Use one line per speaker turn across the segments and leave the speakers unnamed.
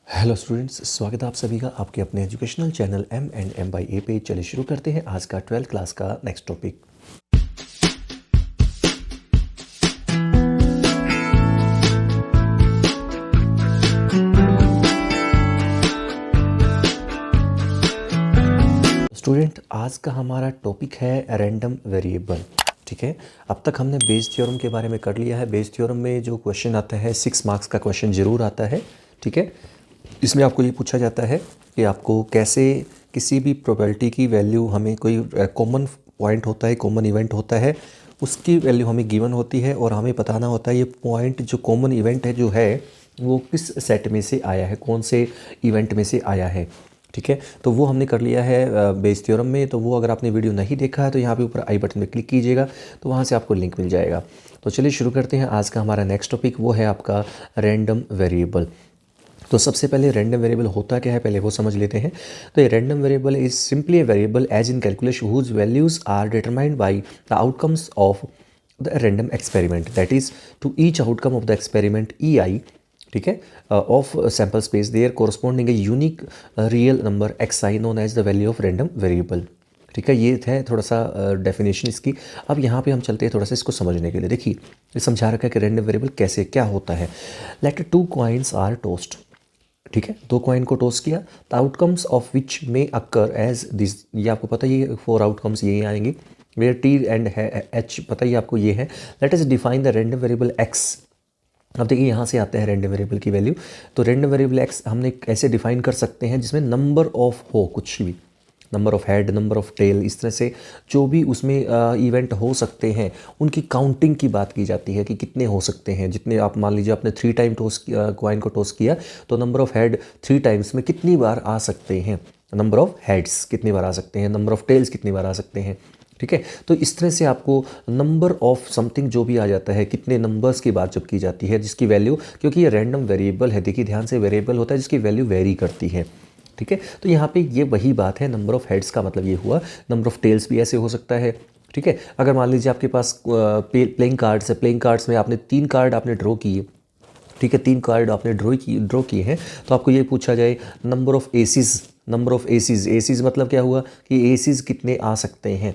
Hello students, स्वागत है आप सभी का आपके अपने educational channel M&M by A पे। चलिए शुरू करते हैं आज का 12th क्लास का नेक्स्ट टॉपिक। स्टूडेंट, आज का हमारा टॉपिक है रैंडम वेरिएबल। ठीक है, अब तक हमने बेस थ्योरम के बारे में कर लिया है। बेस थ्योरम में जो क्वेश्चन आता है 6 मार्क्स का क्वेश्चन ज़रूर आता है। ठीक है, इसमें आपको ये पूछा जाता है कि आपको कैसे किसी भी प्रोबेबिलिटी की वैल्यू, हमें कोई कॉमन पॉइंट होता है, कॉमन इवेंट होता है, उसकी वैल्यू हमें गिवन होती है और हमें बताना होता है ये पॉइंट जो कॉमन इवेंट है जो है वो किस सेट में से आया है, कौन से इवेंट में से आया है। ठीक है, तो वो हमने कर लिया है बेस थ्योरम में। तो वो अगर आपने वीडियो नहीं देखा है तो यहाँ पे ऊपर आई बटन में क्लिक कीजिएगा, तो वहाँ से आपको लिंक मिल जाएगा। तो चलिए शुरू करते हैं। आज का हमारा नेक्स्ट टॉपिक वो है आपका रैंडम वेरिएबल। तो सबसे पहले रैंडम वेरिएबल होता क्या है पहले वो समझ लेते हैं। तो ये random variable is simply a variable as in calculation whose values are determined by the outcomes of the random experiment, that is to each outcome of the experiment EI, ठीक है, of sample space there corresponding a unique real number xi known as the value of random variable. ठीक है, ये है थोड़ा सा definition इसकी। अब यहाँ पे हम चलते हैं थोड़ा सा इसको समझने के लिए। देखिए, ये समझा रखा है कि रैंडम वेरिएबल कैसे क्या होता है। Let 2 coins are tossed. ठीक है, 2 कॉइन को टॉस किया, द आउटकम्स ऑफ विच में अक्कर एज दिस, ये आपको पता ही है 4 आउटकम्स यही आएंगे, वेयर T एंड H पता ही आपको ये है। Let us define the random variable x। अब देखिए यहाँ से आते हैं रैंडम वेरिएबल की वैल्यू। तो रैंडम वेरिएबल x हमने ऐसे डिफाइन कर सकते हैं जिसमें नंबर ऑफ हो, कुछ भी, number of head, number of tail, इस तरह से जो भी उसमें इवेंट हो सकते हैं उनकी काउंटिंग की बात की जाती है कि कितने हो सकते हैं। जितने आप मान लीजिए आपने 3 टाइम टॉस कॉइन को टॉस किया, तो नंबर ऑफ हेड 3 टाइम्स में कितनी बार आ सकते हैं, नंबर ऑफ हेड्स कितनी बार आ सकते हैं, नंबर ऑफ टेल्स कितनी बार आ सकते हैं। ठीक है, तो इस तरह से आपको नंबर ऑफ समथिंग जो भी आ जाता है, कितने नंबर्स की बात जब की जाती है जिसकी वैल्यू, क्योंकि ये रैंडम वेरिएबल है, देखिए ध्यान से, वेरिएबल होता है जिसकी वैल्यू वेरी करती है। ठीक है, तो यहाँ पे ये वही बात है, नंबर ऑफ हेड्स का मतलब ये हुआ, नंबर ऑफ टेल्स भी ऐसे हो सकता है। ठीक है, अगर मान लीजिए आपके पास प्लेइंग कार्ड्स है, प्लेइंग कार्ड्स में आपने 3 कार्ड आपने ड्रॉ किए। ठीक है, 3 कार्ड आपने ड्रॉ किए हैं, तो आपको ये पूछा जाए number of ACs, number of ACs, ACs मतलब क्या हुआ कि एसीज कितने आ सकते हैं।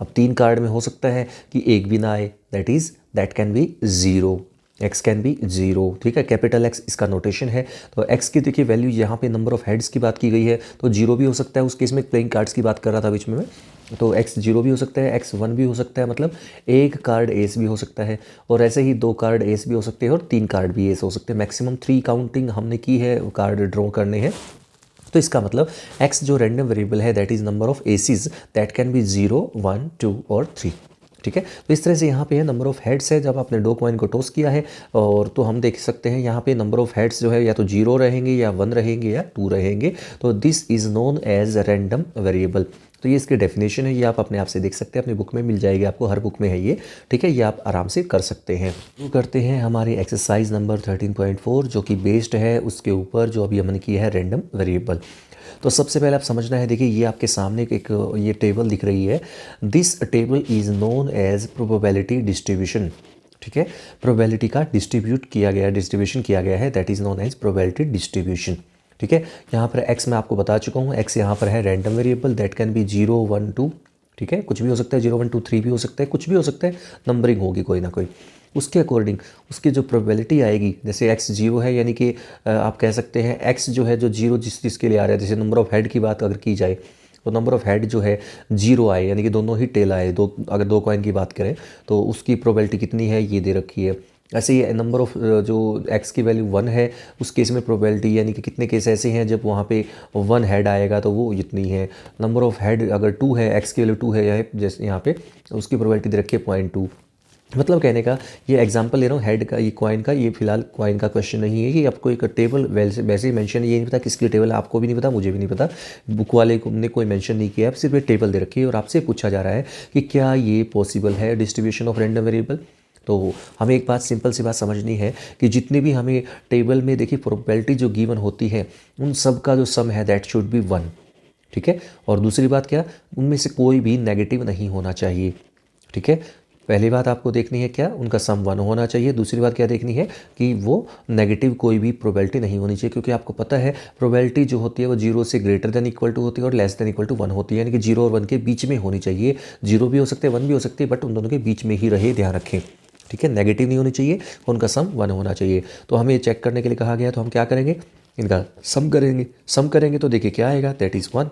अब 3 कार्ड में हो सकता है कि एक भी ना आए, that can be 0, x can be 0। ठीक है, कैपिटल X इसका नोटेशन है। तो x की देखिए वैल्यू, यहाँ पे नंबर ऑफ हेड्स की बात की गई है तो 0 भी हो सकता है। उस केस में प्लेइंग कार्ड्स की बात कर रहा था बीच में मैं, तो x 0 भी हो सकता है, x 1 भी हो सकता है, मतलब एक कार्ड एस भी हो सकता है, और ऐसे ही 2 कार्ड एस भी हो सकते हैं और 3 कार्ड भी एस हो सकते हैं। मैक्सिमम 3 काउंटिंग हमने की है, कार्ड ड्रॉ करने हैं। तो इसका मतलब x जो रैंडम वेरिएबल है that is number of ACs that can be 0, 1, 2 और 3। ठीक है, तो इस तरह से यहाँ पे है नंबर ऑफ हेड्स है, जब आपने 2 कॉइन को टॉस किया है, और तो हम देख सकते हैं यहाँ पे नंबर ऑफ हेड्स जो है या तो 0 रहेंगे या 1 रहेंगे या 2 रहेंगे। तो this is known as random variable. तो ये इसकी डेफिनेशन है, ये आप अपने आप से देख सकते हैं, अपनी बुक में मिल जाएगी आपको, हर बुक में है ये। ठीक है, ये आप आराम से कर सकते हैं। शुरू करते हैं हमारे एक्सरसाइज नंबर 13.4 जो कि बेस्ड है उसके ऊपर जो अभी हमने किया है रैंडम वेरिएबल। तो सबसे पहले आप समझना है, देखिए ये आपके सामने एक ये टेबल दिख रही है। This table is known as probability distribution. ठीक है, प्रोबेबिलिटी का डिस्ट्रीब्यूट किया गया, डिस्ट्रीब्यूशन किया गया है, that is known as probability distribution. ठीक है, यहाँ पर x मैं आपको बता चुका हूँ, x यहाँ पर है random variable, that can be 0, 1, 2। ठीक है, कुछ भी हो सकता है, 0, 1, 2, 3 भी हो सकता है, कुछ भी हो सकता है, नंबरिंग होगी कोई ना कोई। उसके अकॉर्डिंग उसकी जो प्रोबेबिलिटी आएगी, जैसे x 0 है, यानी कि आप कह सकते हैं x जो है, जो 0 जिस जिसके लिए आ रहा है, जैसे नंबर ऑफ हेड की बात अगर की जाए तो नंबर ऑफ हेड जो है 0 आए, यानी कि दोनों ही टेल आए, अगर 2 कॉइन की बात करें तो उसकी प्रोबेबिलिटी कितनी है ये दे रखी है। ऐसे ही नंबर ऑफ जो x की वैल्यू 1 है, उस केस में प्रोबेबिलिटी, यानी कि कितने केस ऐसे हैं जब वहाँ पे 1 हेड आएगा तो वो इतनी है। नंबर ऑफ हेड अगर 2 है, x की वैल्यू 2 है, या जैसे यहाँ पे उसकी प्रोबेबिलिटी दे रखी है 0.2। मतलब कहने का ये एग्जांपल ले रहा हूँ हेड का, ये कॉइन का, ये फिलहाल कॉइन का क्वेश्चन नहीं है, ये आपको एक टेबल वैसे ही मेंशन, ये नहीं पता किसकी टेबल है, आपको भी नहीं पता, मुझे भी नहीं पता, बुक वाले ने कोई मेंशन नहीं किया है, सिर्फ ये टेबल दे रखी है और आपसे पूछा जा रहा है कि क्या ये पॉसिबल है डिस्ट्रीब्यूशन ऑफ रैंडम वेरिएबल। तो हमें एक बात, सिंपल सी बात समझनी है कि जितनी भी हमें टेबल में देखिए प्रोबेबिलिटी जो गिवन होती है उन सब का जो सम है दैट शुड बी 1। ठीक है, और दूसरी बात क्या, उनमें से कोई भी नेगेटिव नहीं होना चाहिए। ठीक है, पहली बात आपको देखनी है क्या, उनका सम 1 होना चाहिए। दूसरी बात क्या देखनी है कि वो नेगेटिव कोई भी प्रोबेबिलिटी नहीं होनी चाहिए, क्योंकि आपको पता है प्रोबेबिलिटी जो होती है वो 0 से ग्रेटर देन इक्वल टू होती है और लेस देन इक्वल टू 1 होती है, यानी कि 0 और 1 के बीच में होनी चाहिए। 0 भी हो सकते हैं 1 भी हो सकती है, बट उन दोनों के बीच में ही रहे, ध्यान रखें। ठीक है, नेगेटिव नहीं होनी चाहिए, उनका सम 1 होना चाहिए। तो हमें चेक करने के लिए कहा गया, तो हम क्या करेंगे, इनका सम करेंगे तो देखिए क्या आएगा, दैट इज़ 1।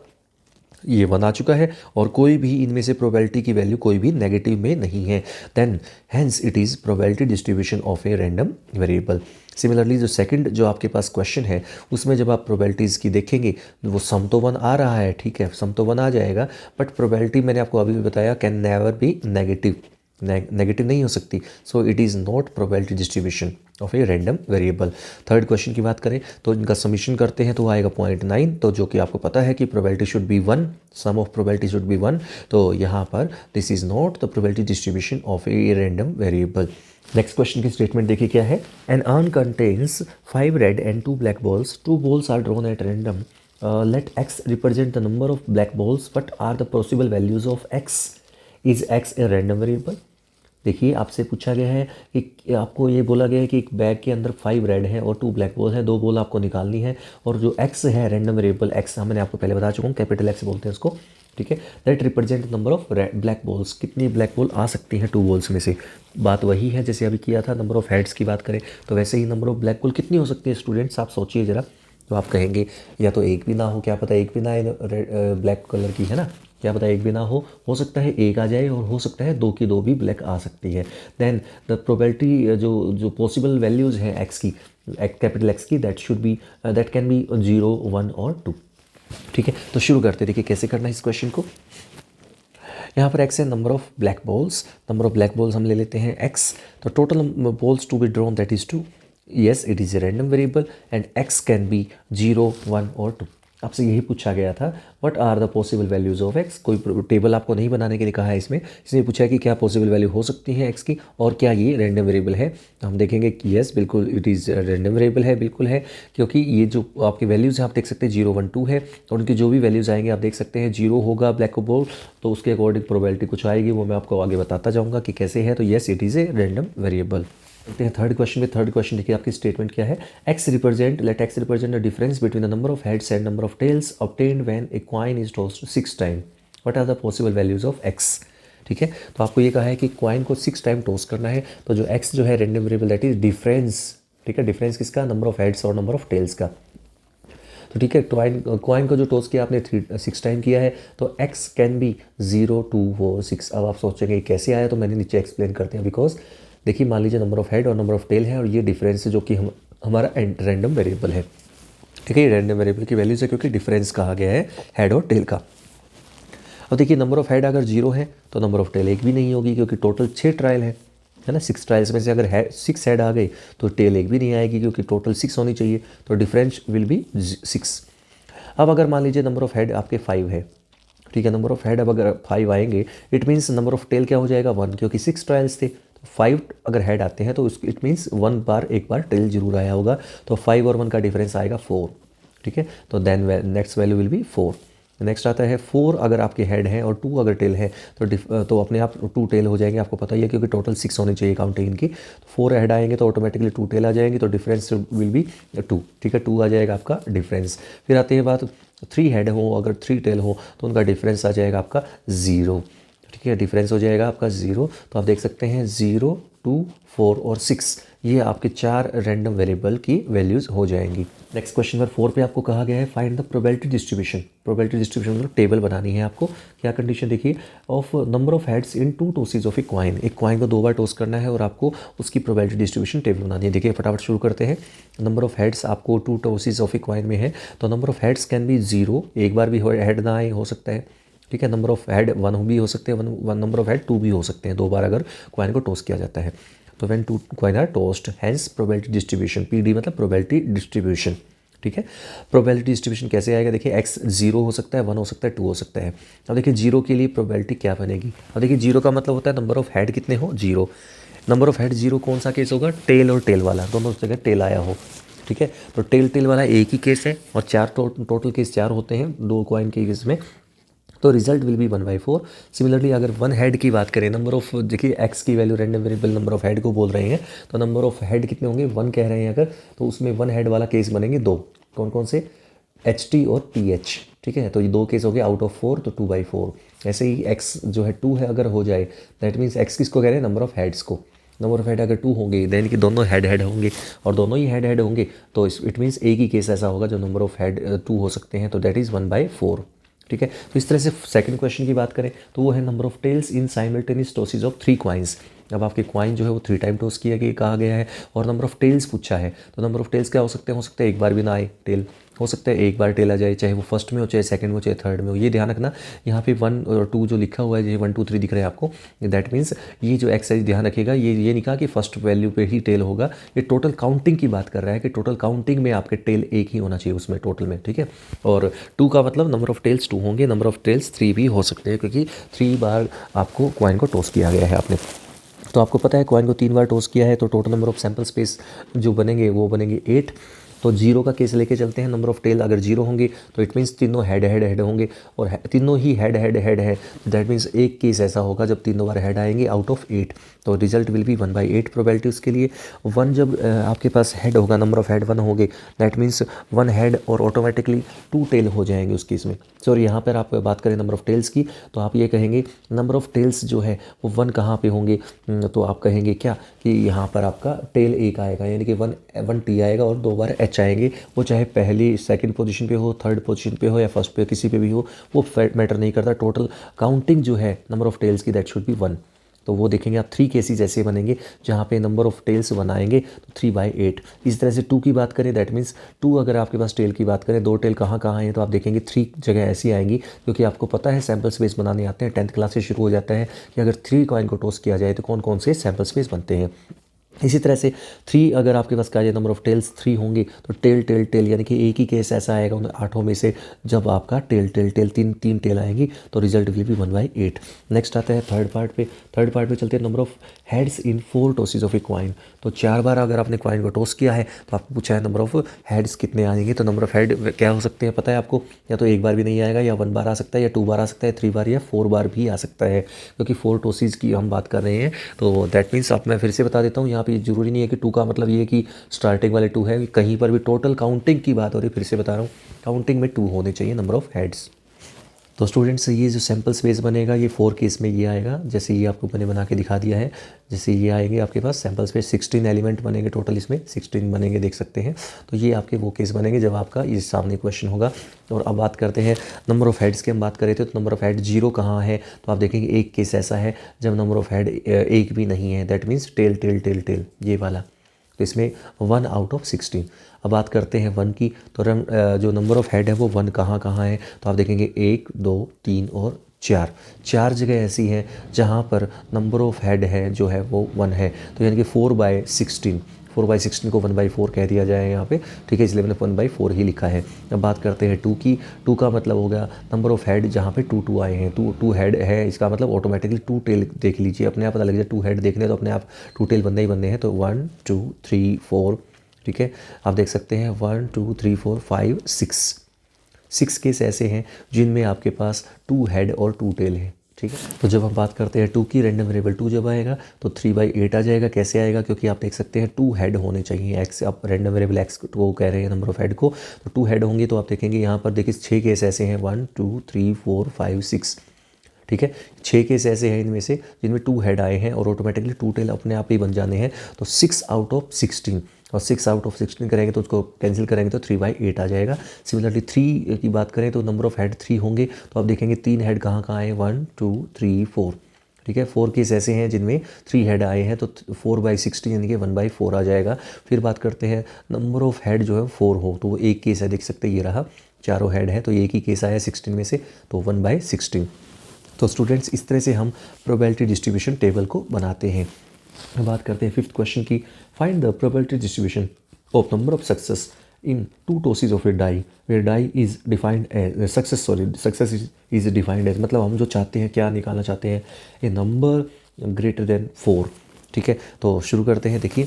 ये 1 आ चुका है और कोई भी इनमें से प्रोबेबिलिटी की वैल्यू कोई भी नेगेटिव में नहीं है, then hence it is probability distribution of a random variable. Similarly जो सेकंड जो आपके पास क्वेश्चन है उसमें जब आप प्रोबेबिलिटीज़ की देखेंगे वो सम तो 1 आ रहा है, ठीक है, सम तो 1 आ जाएगा, बट प्रोबेबिलिटी मैंने आपको अभी भी बताया can never be negative, negative नहीं हो सकती। So it is not probability distribution of a random variable. Third question की बात करें तो इनका समीशन करते हैं तो आएगा 0.9, तो जो कि आपको पता है कि probability should be 1, sum of probability should be 1, तो यहाँ पर this is not the probability distribution of a random variable. Next question की स्टेटमेंट देखिए क्या है, an urn contains 5 red and 2 black balls, 2 balls are drawn at random, let x represent the number of black balls, what are the possible values of x, is x a random variable. देखिए आपसे पूछा गया है कि आपको ये बोला गया है कि एक बैग के अंदर 5 रेड है और 2 ब्लैक बॉल है, 2 बॉल आपको निकालनी है, और जो x है रैंडम वेरिएबल x, मैंने आपको पहले बता चुका हूँ, कैपिटल X बोलते हैं उसको, ठीक है, that represent number of black balls, कितनी ब्लैक बॉल आ सकती हैं 2 बॉल्स में से। बात वही है जैसे अभी किया था, नंबर ऑफ हेड्स की बात करें तो वैसे ही नंबर ऑफ ब्लैक बॉल कितनी हो सकती है स्टूडेंट्स, आप सोचिए ज़रा। तो आप कहेंगे या तो एक भी ना हो, क्या पता एक भी ना ब्लैक कलर की, है ना, क्या पता एक भी ना हो सकता है एक आ जाए और हो सकता है 2 की 2 भी ब्लैक आ सकती है। देन द प्रोबेबिलिटी जो पॉसिबल वैल्यूज़ हैं एक्स की, कैपिटल एक्स की, दैट कैन बी 0, 1 और 2। ठीक है, तो शुरू करते देखिए कैसे करना है इस क्वेश्चन को। यहाँ पर x है number of black balls, number of black balls हम ले लेते हैं x, तो total balls to be drawn that is 2, yes it is a random variable and x can be 0, 1 और 2। आपसे यही पूछा गया था, what are the possible values of x। कोई टेबल आपको नहीं बनाने के लिए कहा है इसमें पूछा है कि क्या पॉसिबल वैल्यू हो सकती है x की और क्या ये रैंडम वेरिएबल है। तो हम देखेंगे कि यस बिल्कुल इट इज़ रैंडम वेरिएबल है, बिल्कुल है, क्योंकि ये जो आपके वैल्यूज़ हैं आप देख सकते हैं 0, 1, 2 है, और उनकी जो भी वैल्यूज़ आएंगे आप देख सकते हैं 0 होगा ब्लैक बॉल तो उसके अकॉर्डिंग प्रोबेबिलिटी कुछ आएगी, वो मैं आपको आगे बताता जाऊँगा कि कैसे है। तो yes it is a random variable. देखते हैं थर्ड क्वेश्चन में। थर्ड क्वेश्चन देखिए आपकी स्टेटमेंट क्या है, let x represent the difference between the number of heads and number of tails obtained when a coin is tossed 6 time, what are the possible values of x। ठीक है, तो आपको ये कहा है कि कॉइन को 6 टाइम टॉस करना है, तो जो x जो है random variable that is difference, ठीक है, डिफरेंस किसका, नंबर ऑफ हेड्स और नंबर ऑफ टेल्स का। तो ठीक है, कॉइन को जो टॉस किया आपने 6 टाइम किया है, तो x कैन बी 0, 2, 4, 6। अब आप सोचेंगे कैसे आया, तो मैंने नीचे एक्सप्लेन करते हैं। बिकॉज देखिए मान लीजिए नंबर ऑफ हेड और नंबर ऑफ टेल है और ये डिफरेंस है जो कि हमारा रैंडम वेरिएबल है। ठीक है, ये रैंडम वेरिएबल की वैल्यूज है क्योंकि डिफरेंस कहा गया है हेड और टेल का। अब देखिए नंबर ऑफ हेड अगर 0 है तो नंबर ऑफ टेल 1 भी नहीं होगी, क्योंकि टोटल 6 ट्रायल है ना। 6 ट्रायल्स में से अगर 6 हेड आ गई तो टेल 1 भी नहीं आएगी, क्योंकि टोटल 6 होनी चाहिए, तो डिफरेंस विल बी 6। अब अगर मान लीजिए नंबर ऑफ हेड आपके 5 है, ठीक है, नंबर ऑफ हेड अब अगर 5 आएंगे it means number of tail क्या हो जाएगा 1, क्योंकि 6 ट्रायल्स थे। 5 अगर हेड आते हैं तो इट मीन्स 1 एक बार टेल जरूर आया होगा, तो 5 और 1 का डिफरेंस आएगा 4। ठीक है, तो then next value will be 4। Next आता है 4 अगर आपके हेड है और 2 अगर टेल है तो अपने आप 2 टेल हो जाएंगे, आपको पता ही है, क्योंकि टोटल 6 होनी चाहिए काउंटिंग की। 4 हेड आएंगे तो ऑटोमेटिकली 2 टेल आ जाएंगी, तो डिफरेंस विल बी 2। ठीक है, 2 आ जाएगा आपका डिफरेंस। फिर आते हैं बात 3 हेड हो अगर 3 टेल हो तो उनका डिफरेंस आ जाएगा आपका 0। ठीक है, डिफरेंस हो जाएगा आपका 0। तो आप देख सकते हैं 0, 2, 4 और 6 ये आपके 4 रैंडम वेरिएबल की वैल्यूज़ हो जाएंगी। नेक्स्ट क्वेश्चन नंबर 4 पे आपको कहा गया है find the probability distribution. Probability distribution मतलब टेबल बनानी है आपको। क्या कंडीशन देखिए, of number of heads in 2 tosses of a coin. एक कॉइन को 2 बार टॉस करना है और आपको उसकी प्रोबेबिलिटी डिस्ट्रीब्यूशन टेबल बनानी है। देखिए फटाफट शुरू करते हैं। नंबर ऑफ हेड्स आपको 2 टॉसेज ऑफ ए कॉइन में है, तो number of heads can be 0, एक बार भी हेड ना आए हो सकता है। ठीक है, नंबर ऑफ हेड 1 भी हो सकते हैं, वन नंबर ऑफ हेड 2 भी हो सकते हैं, 2 बार अगर कॉइन को टॉस किया जाता है। तो when 2 coin are tossed hence probability distribution, PD मतलब प्रोबेबिलिटी डिस्ट्रीब्यूशन। ठीक है, प्रोबेबिलिटी डिस्ट्रीब्यूशन कैसे आएगा, देखिए x 0 हो सकता है, 1 हो सकता है, 2 हो सकता है। अब देखिए 0 के लिए प्रोबेबिलिटी क्या बनेगी। अब देखिए 0 का मतलब होता है नंबर ऑफ हेड कितने हो, 0। नंबर ऑफ हेड 0 कौन सा केस होगा, टेल और टेल वाला, दोनों जगह टेल आया हो। ठीक है, तो टेल वाला एक ही केस है और 4 टोटल केस 4 होते हैं 2 कॉइन के केस में। तो रिजल्ट विल बी 1/4। सिमिलरली अगर वन हेड की बात करें, नंबर ऑफ, देखिए एक्स की value random variable number of head को बोल रहे हैं, तो नंबर ऑफ हेड कितने होंगे, वन कह रहे हैं अगर, तो उसमें वन हेड वाला केस बनेंगे दो, कौन कौन से, एच टी और टी एच, ठीक है। तो ये दो केस हो गए आउट ऑफ 4, तो 2/4। ऐसे ही एक्स जो है 2 है अगर हो जाए, दैट मीन्स एक्स किसको कह रहे हैं, नंबर ऑफ हेड्स को। नंबर ऑफ हेड अगर 2 होंगे देन कि दोनों हेड हेड होंगे, और दोनों ही हेड हेड होंगे, तो इट मीन्स एक ही केस ऐसा होगा जो नंबर ऑफ हेड 2 हो सकते हैं, तो दैट इज़ 1/4, ठीक है। तो इस तरह से सेकंड क्वेश्चन की बात करें तो वो है number of tails in simultaneous tosses of 3 coins. अब आपके कॉइन जो है वो 3 टाइम टॉस किया गया कहा गया है, और नंबर ऑफ टेल्स पूछा है, तो नंबर ऑफ टेल्स क्या हो सकते हैं एक बार भी ना आए टेल, हो सकता है एक बार टेल आ जाए, चाहे वो फर्स्ट में हो, चाहे सेकंड में हो, चाहे थर्ड में हो। ये ध्यान रखना, यहाँ पे 1 और 2 जो लिखा हुआ है, ये 1 2 3 दिख रहा है आपको, दैट मीन्स ये जो एक्सरसाइज ध्यान रखिएगा, ये नहीं कहा कि फर्स्ट वैल्यू पे ही टेल होगा, ये टोटल काउंटिंग की बात कर रहा है कि टोटल काउंटिंग में आपके टेल एक ही होना चाहिए उसमें टोटल में, ठीक है। और 2 का मतलब नंबर ऑफ टेल्स 2 होंगे, नंबर ऑफ टेल्स 3 भी हो सकते हैं, क्योंकि 3 बार आपको कॉइन को टॉस किया गया है आपने। तो आपको पता है कॉइन को 3 बार टॉस किया है, तो total number of sample space जो बनेंगे वो बनेंगे 8। तो 0 का केस लेके चलते हैं, नंबर ऑफ टेल अगर 0 होंगे तो इट मीन्स तीनों हेड हेड हेड होंगे, और तीनों ही हेड हेड हेड है, दैट मीन्स एक केस ऐसा होगा जब तीनों बार हेड आएंगे आउट ऑफ 8, तो रिजल्ट विल बी 1/8 प्रोबेबिलिटी उसके लिए। 1 जब आपके पास हेड होगा, नंबर ऑफ हेड 1 होंगे, दैट मीन्स 1 हेड और ऑटोमेटिकली 2 टेल हो जाएंगे उस केस में। सॉरी, यहाँ पर आप बात करें नंबर ऑफ टेल्स की, तो आप ये कहेंगे नंबर ऑफ टेल्स जो है वो 1 कहाँ पे होंगे, तो आप कहेंगे क्या कि यहाँ पर आपका टेल 1 आएगा, यानी कि 1 टी आएगा और 2 बार एच आएंगे, वो चाहे पहली सेकंड पोजीशन पे हो, थर्ड पोजीशन पे हो, या फर्स्ट पे, किसी पे भी हो, वो मैटर नहीं करता। टोटल काउंटिंग जो है नंबर ऑफ टेल्स की दैट शुड बी 1। तो वो देखेंगे आप 3 केसेस ऐसे बनेंगे जहाँ पे नंबर ऑफ टेल्स 1 आएंगे, तो 3/8। इस तरह से 2 की बात करें, दैट मीन्स 2 अगर आपके पास टेल की बात करें, 2 टेल कहाँ कहाँ हैं, तो आप देखेंगे 3 जगह ऐसी आएंगी, क्योंकि आपको पता है सैम्पल स्पेस बनाने आते हैं, 10th क्लास से शुरू हो जाता है कि अगर 3 कॉइन को टॉस किया जाए तो कौन कौन से सैम्पल स्पेस बनते हैं। इसी तरह से 3 अगर आपके पास कहा जाए नंबर ऑफ टेल्स 3 होंगे, तो टेल टेल टेल, यानी कि एक ही केस ऐसा आएगा उन 8 में से जब आपका टेल टेल टेल 3 टेल आएंगी, तो रिजल्ट विल बी 1/8। नेक्स्ट आता है थर्ड पार्ट पे चलते हैं, number of heads in 4 tosses of A coin. तो 4 बार अगर आपने क्वाइन को टॉस किया है तो आपको पूछा है नंबर ऑफ हेड्स कितने आएंगे, तो नंबर ऑफ हेड क्या हो सकते हैं पता है आपको, या तो एक बार भी नहीं आएगा, या 1 बार आ सकता है, या 2 बार आ सकता है, 3 बार या 4 बार भी आ सकता है, क्योंकि 4 टॉसेज की हम बात कर रहे हैं। तो दैट मीन्स आप, मैं फिर से बता देता हूँ, यहाँ पे जरूरी नहीं है कि 2 का मतलब ये कि स्टार्टिंग वाले 2 है, कहीं पर भी टोटल काउंटिंग की बात हो रही है, फिर से बता रहा हूँ, काउंटिंग में 2 होने चाहिए नंबर ऑफ हेड्स। तो स्टूडेंट्स ये जो सैम्पल स्पेस बनेगा ये 4 केस में ये आएगा, जैसे ये आपको मैंने बना के दिखा दिया है, जैसे ये आएंगे आपके पास सैम्पल स्पेस 16 एलिमेंट बनेंगे टोटल, इसमें 16 बनेंगे देख सकते हैं। तो ये आपके वो केस बनेंगे जब आपका ये सामने क्वेश्चन होगा। और अब बात करते हैं नंबर ऑफ हेड्स की, हम बात करें थे तो नंबर ऑफ हेड 0 कहाँ है, तो आप देखेंगे एक केस ऐसा है जब नंबर ऑफ हेड 1 भी नहीं है, that means tail tail tail tail ये वाला, तो इसमें 1 आउट ऑफ 16। अब बात करते हैं 1 की, तो जो नंबर ऑफ हेड है वो 1 कहाँ कहाँ है, तो आप देखेंगे 1 2 3 और 4 जगह ऐसी हैं जहाँ पर नंबर ऑफ हेड है जो है वो 1 है, तो यानी कि 4/16 को 1/4 कह दिया जाए यहाँ पे, ठीक है, इसलिए मैंने 1/4 ही लिखा है। अब बात करते हैं 2 की, 2 का मतलब हो गया नंबर ऑफ हेड जहाँ पे 2 आए हैं, 2 हेड है, इसका मतलब ऑटोमेटिकली 2 टेल देख लीजिए, अपने आप पता लग जाए 2 हेड देखने तो अपने आप 2 टेल बनने ही बनने हैं, तो 1 2 3 4, ठीक है, आप देख सकते हैं 1 2 3 4 5 6 केस ऐसे हैं जिनमें आपके पास 2 हेड और 2 टेल है, ठीक है। तो जब हम बात करते हैं 2 की, रैंडम वेरिएबल 2 जब आएगा तो 3/8 आ जाएगा। कैसे आएगा, क्योंकि आप देख सकते हैं 2 हेड होने चाहिए, एक्स आप रैंडम वेरिएबल एक्स को कह रहे हैं नंबर ऑफ हेड को, तो 2 हेड होंगे, तो आप देखेंगे यहाँ पर देखिए 6 केस ऐसे हैं, 1 2 3 4 5 6, ठीक है, 6 केस ऐसे हैं इनमें से जिनमें 2 हेड आए हैं और ऑटोमेटिकली 2 टेल अपने आप ही बन जाने हैं, तो 6 आउट ऑफ 16, और 6 आउट ऑफ 16 करेंगे तो उसको कैंसिल करेंगे तो 3/8 आ जाएगा। सिमिलरली 3 की बात करें तो नंबर ऑफ हेड 3 होंगे, तो आप देखेंगे 3 हेड कहाँ कहाँ आए, 1 2 3 4, ठीक है, 4 केस ऐसे हैं जिनमें 3 हेड आए हैं, तो 4/16 यानी कि 1/4 आ जाएगा। फिर बात करते हैं नंबर ऑफ हेड जो है 4 हो, तो वो एक केस है, देख सकते हैं ये रहा, चारों हेड है, तो एक ही केस आया 16 में से, तो 1/16। तो स्टूडेंट्स इस तरह से हम प्रोबेबिलिटी डिस्ट्रीब्यूशन टेबल को बनाते हैं। बात करते हैं 5th क्वेश्चन की, find the probability distribution of number of success in 2 tosses of a die where die is defined as success is defined as, मतलब हम जो चाहते हैं क्या निकालना चाहते हैं, ए नंबर ग्रेटर देन 4, ठीक है। तो शुरू करते हैं, देखिए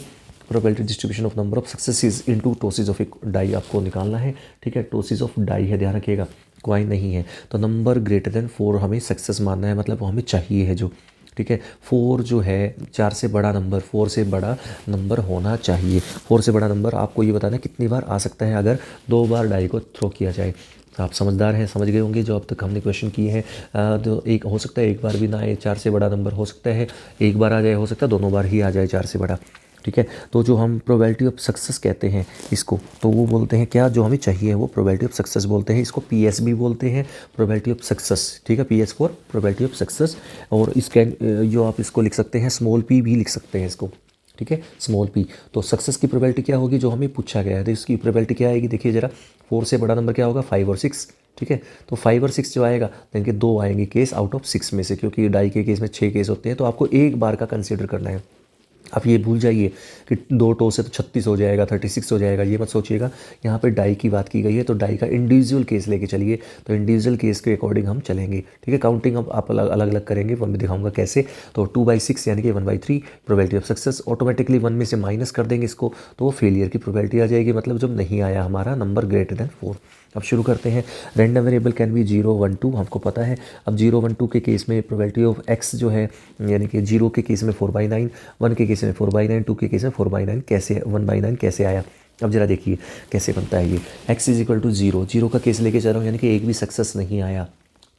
probability distribution of number of successes in 2 tosses of a die आपको निकालना है, ठीक है, टॉसेज ऑफ डाई है, ध्यान रखिएगा, क्वाइन नहीं है, तो नंबर ग्रेटर देन 4 हमें सक्सेस मानना है, मतलब वो हमें चाहिए है जो, ठीक है। 4 जो है 4 से बड़ा नंबर, 4 से बड़ा नंबर होना चाहिए। 4 से बड़ा नंबर आपको ये बताना कितनी बार आ सकता है अगर 2 बार डाई को थ्रो किया जाए। तो आप समझदार हैं, समझ गए होंगे जो अब तक हमने क्वेश्चन किए हैं। तो एक हो सकता है एक बार भी ना आए, 4 से बड़ा नंबर हो सकता है एक बार आ जाए, हो सकता है दोनों बार ही आ जाए 4 से बड़ा, ठीक है। तो जो हम प्रोबेबिलिटी ऑफ सक्सेस कहते हैं इसको, तो वो बोलते हैं क्या, जो हमें चाहिए वो प्रोबेबिलिटी ऑफ सक्सेस बोलते हैं, इसको पीएस भी बोलते हैं, प्रोबेबिलिटी ऑफ सक्सेस, ठीक है। PS for probability of success. और इसके जो आप इसको लिख सकते हैं स्मॉल पी भी लिख सकते हैं इसको, ठीक है, स्मॉल पी। तो सक्सेस की प्रोबेबिलिटी क्या होगी जो हमें पूछा गया है, तो इसकी प्रोबेबिलिटी क्या आएगी, देखिए जरा, 4 से बड़ा नंबर क्या होगा, 5 और 6, ठीक है। तो 5 और 6 जो आएगा तो इनके 2 आएंगे केस आउट ऑफ 6 में से, क्योंकि डाई के केस में 6 केस होते हैं, तो आपको एक बार का कंसिडर करना है। आप ये भूल जाइए कि 2 टो से तो 36 हो जाएगा, 36 हो जाएगा, ये मत सोचिएगा। यहाँ पे डाई की बात की गई है, तो डाई का इंडिविजुअल केस लेके चलिए, तो इंडिविजुअल केस के अकॉर्डिंग हम चलेंगे, ठीक है। काउंटिंग अब आप अलग अलग करेंगे, वो मैं दिखाऊंगा कैसे। तो 2/6 यानी कि 1/3 प्रोबेबिलिटी ऑफ सक्सेस, ऑटोमेटिकली 1 में से माइनस कर देंगे इसको, तो वो फेलियर की प्रोबेबिलिटी आ जाएगी, मतलब जब नहीं आया हमारा नंबर ग्रेटर देन 4। अब शुरू करते हैं। रैंडम वेरिएबल कैन बी 0, 1, 2, हमको पता है। अब 0, 1, 2 के केस में प्रोबेबिलिटी ऑफ एक्स जो है, यानी कि 0 के केस में 4/9, 1 के केस में 4/9, 2 के केस में 4/9, कैसे 1/9 कैसे आया। अब जरा देखिए कैसे बनता है ये। x इज इक्वल टू 0, 0 का केस लेके चल रहा हूँ, यानी कि एक भी सक्सेस नहीं आया,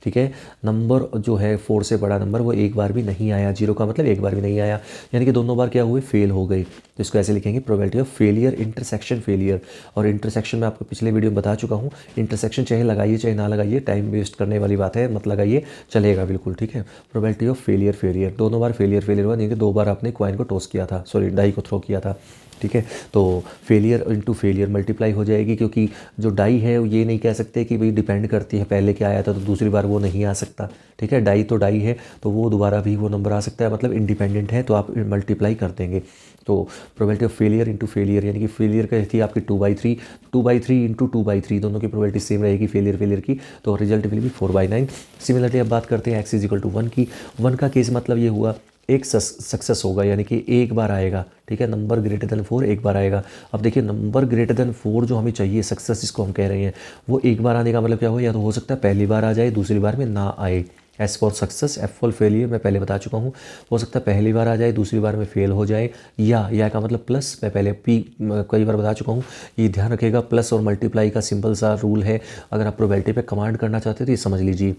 ठीक है। नंबर जो है 4 से बड़ा नंबर वो एक बार भी नहीं आया, 0 का मतलब एक बार भी नहीं आया, यानी कि दोनों बार क्या हुए, फेल हो गए। तो इसको ऐसे लिखेंगे, probability of failure intersection failure. और इंटरसेक्शन में आपको पिछले वीडियो में बता चुका हूँ, इंटरसेक्शन चाहे लगाइए चाहे ना लगाइए, टाइम वेस्ट करने वाली बात है, मत लगाइए, चलेगा बिल्कुल, ठीक है। प्रोबेबिलिटी ऑफ फेलियर फेलियर, दोनों बार फेलियर हुआ, नहीं कि 2 बार आपने कॉइन को टॉस किया था, सॉरी डाई को थ्रो किया था, ठीक है। तो फेलियर इंटू फेलियर मल्टीप्लाई हो जाएगी, क्योंकि जो डाई है ये नहीं कह सकते कि भाई डिपेंड करती है, पहले क्या आया था तो दूसरी बार वो नहीं आ सकता, ठीक है। डाई तो डाई है, तो वो दोबारा भी वो नंबर आ सकता है, मतलब इंडिपेंडेंट है, तो आप मल्टीप्लाई कर देंगे। तो probability of failure into failure, यानी कि फेलियर का थी आपकी 2/3, 2/3 इंटू 2/3, दोनों की प्रोबेबिलिटी सेम रहेगी फेलियर की, तो रिजल्ट विल बी 4/9। सिमिलरली अब बात करते हैं x इज इक्वल टू 1 की। 1 का केस मतलब ये हुआ एक सक्सेस होगा, यानी कि एक बार आएगा, ठीक है। नंबर ग्रेटर देन 4 एक बार आएगा। अब देखिए नंबर ग्रेटर देन 4 जो हमें चाहिए सक्सेस, इसको हम कह रहे हैं, वो एक बार आने का मतलब क्या हो, या तो हो सकता है पहली बार आ जाए, दूसरी बार में ना आए। S for success, F for failure मैं पहले बता चुका हूँ, हो सकता है पहली बार आ जाए, दूसरी बार में फेल हो जाए, या का मतलब प्लस, मैं पहले पी कई बार बता चुका हूँ, ये ध्यान रखिएगा, प्लस और मल्टीप्लाई का सिंपल सा रूल है। अगर आप प्रोबेबिलिटी पे कमांड करना चाहते हो तो ये समझ लीजिए,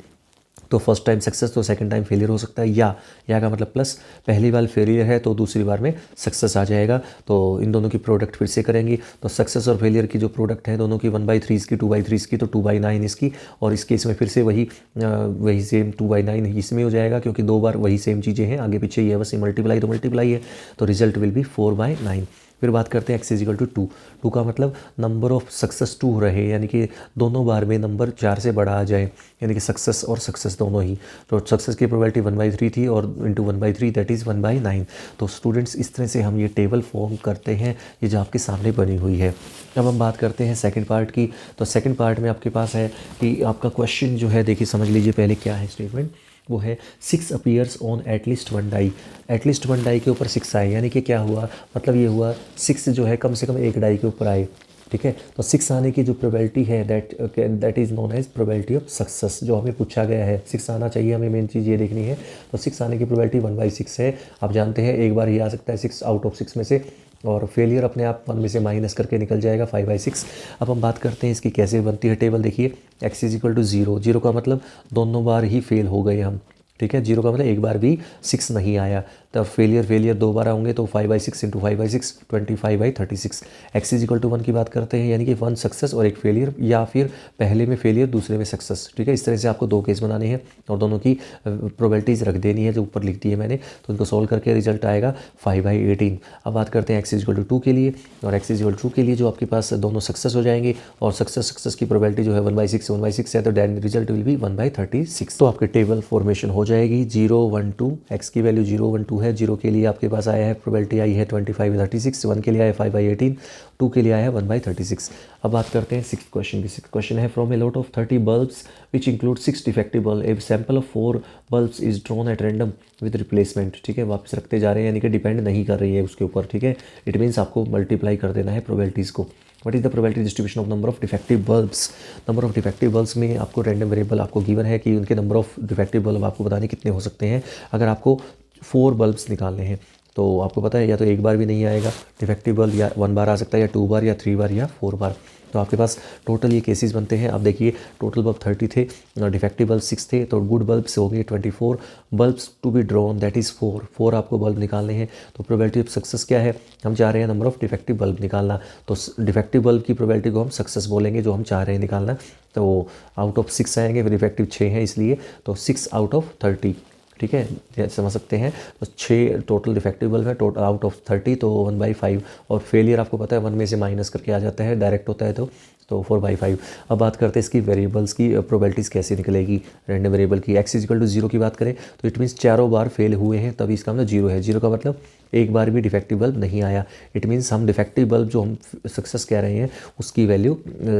तो फर्स्ट टाइम सक्सेस तो सेकंड टाइम फेलियर हो सकता है, या का मतलब प्लस, पहली बार फेलियर है तो दूसरी बार में सक्सेस आ जाएगा। तो इन दोनों की प्रोडक्ट फिर से करेंगे, तो सक्सेस और फेलियर की जो प्रोडक्ट है दोनों की 1/3 इसकी, 2/3 इसकी, तो 2/9 इसकी, और इसके इसमें फिर से वही सेम 2/9 इसमें हो जाएगा, क्योंकि 2 बार वही सेम चीज़ें हैं, आगे पीछे ये बस मल्टीप्लाई तो मल्टीप्लाई है, तो रिजल्ट विल बी 4/9। फिर बात करते हैं x इज इक्वल टू 2। 2 का मतलब नंबर ऑफ सक्सेस 2 रहे, यानी कि दोनों बार में नंबर 4 से बड़ा आ जाए, यानी कि सक्सेस और सक्सेस दोनों ही। तो सक्सेस की प्रोबेबिलिटी 1/3 थी, और इंटू 1/3 दैट इज़ 1/9। तो स्टूडेंट्स इस तरह से हम ये टेबल फॉर्म करते हैं, ये जो आपके सामने बनी हुई है। अब हम बात करते हैं सेकंड पार्ट की। तो सेकंड पार्ट में आपके पास है कि आपका क्वेश्चन जो है, देखिए समझ लीजिए पहले क्या है स्टेटमेंट, वो है 6 appears on at least 1 die. At least 1 die के ऊपर 6 आए, यानी कि क्या हुआ, मतलब ये हुआ 6 जो है कम से कम एक डाई के ऊपर आए, ठीक है। तो 6 आने की जो प्रोबेबिलिटी है that is known as probability of success, जो हमें पूछा गया है 6 आना चाहिए, हमें मेन चीज़ ये देखनी है। तो 6 आने की प्रोबेबिलिटी 1/6 है। आप जानते हैं एक बार ही आ सकता है 6 आउट ऑफ 6 में से, और फेलियर अपने आप 1 में से माइनस करके निकल जाएगा 5/6। अब हम बात करते हैं इसकी कैसे बनती है टेबल। देखिए x इज इक्वल टू 0, 0 का मतलब दोनों बार ही फेल हो गए हम, ठीक है। 0 का मतलब एक बार भी 6 नहीं आया, तब फेलियर 2 बार होंगे, तो 5/6 into 5/6 25/36। X is equal to 1 की बात करते हैं, यानी कि 1 सक्सेस और एक फेलियर, या फिर पहले में फेलियर दूसरे में सक्सेस, ठीक है। इस तरह से आपको 2 केस बनाने हैं और दोनों की प्रोबेबिलिटीज़ रख देनी है जो ऊपर लिख दी है मैंने, तो उनको सॉल्व करके रिजल्ट आएगा 5/18। अब बात करते हैं एक्स इज इक्वल टू 2 के लिए, और एक्स इज इक्वल टू 2 के लिए जो आपके पास दोनों सक्सेस हो जाएंगे, और सक्सेस की प्रोबेबिलिटी जो है 1/6 है, तो देन रिजल्ट विल बी 1/36। तो आपके टेबल फॉर्मेशन हो जाएगी 0, 1, 2। एक्स की वैल्यू 0, 1, 2 है। 0 के लिए आपके पास आया है प्रोबेबिलिटी आई है 25/36, 1 के लिए आया है 5/18, 2 के लिए आया है 1/36। अब बात करते हैं 6th क्वेश्चन की। 6th क्वेश्चन है, from a lot of 30 bulbs which include 6 defective bulb, a sample of 4 bulbs is drawn at random with replacement, ठीक है। वापस रखते जा रहे हैं, यानी कि डिपेंड नहीं कर रही है उसके ऊपर, ठीक है। इट मीन्स आपको मल्टीप्लाई कर देना है प्रोबेबिलिटीज़ को, what is the probability distribution of number of defective bulbs. Number of defective bulbs में आपको रैंडम वेरिएबल आपको गिवन है कि उनके नंबर ऑफ डिफेक्टिव बल्ब आपको बताने कितने हो सकते हैं। अगर आपको 4 बल्ब्स निकालने हैं तो आपको पता है या तो एक बार भी नहीं आएगा डिफेक्टिव बल्ब, या 1 बार आ सकता है, या 2 बार, या 3 बार, या 4 बार। तो आपके पास टोटल ये केसेस बनते हैं। आप देखिए टोटल बल्ब 30 थे, डिफेक्टिव बल्ब 6 थे, तो गुड बल्ब्स हो गए 24 bulbs to be drawn, that is 4 आपको बल्ब निकालने हैं। तो प्रोबेबिलिटी ऑफ सक्सेस क्या है, हम चाह रहे हैं नंबर ऑफ डिफेक्टिव बल्ब निकालना, तो डिफेक्टिव बल्ब की प्रोबेबिलिटी को हम सक्सेस बोलेंगे जो हम चाह रहे हैं निकालना। तो आउट ऑफ 6 आएंगे, फिर डिफेक्टिव 6 हैं इसलिए, तो 6 आउट ऑफ 30, ठीक है, समझ सकते हैं। तो 6 टोटल डिफेक्टिव बल्ब है, टोटल आउट ऑफ 30, तो 1/5। और फेलियर आपको पता है 1 में से माइनस करके आ जाता है, डायरेक्ट होता है तो 4/5। अब बात करते हैं इसकी वेरिएबल्स की प्रोबेबिलिटीज़ कैसे निकलेगी रैंडम वेरिएबल की। x = 0 की बात करें तो इट मीन्स चारों बार फेल हुए हैं, तभी इसका मतलब 0 है। 0 का मतलब एक बार भी डिफेक्टिव बल्ब नहीं आया। इट मीन्स हम डिफेक्टिव बल्ब जो हम सक्सेस कह रहे हैं उसकी वैल्यू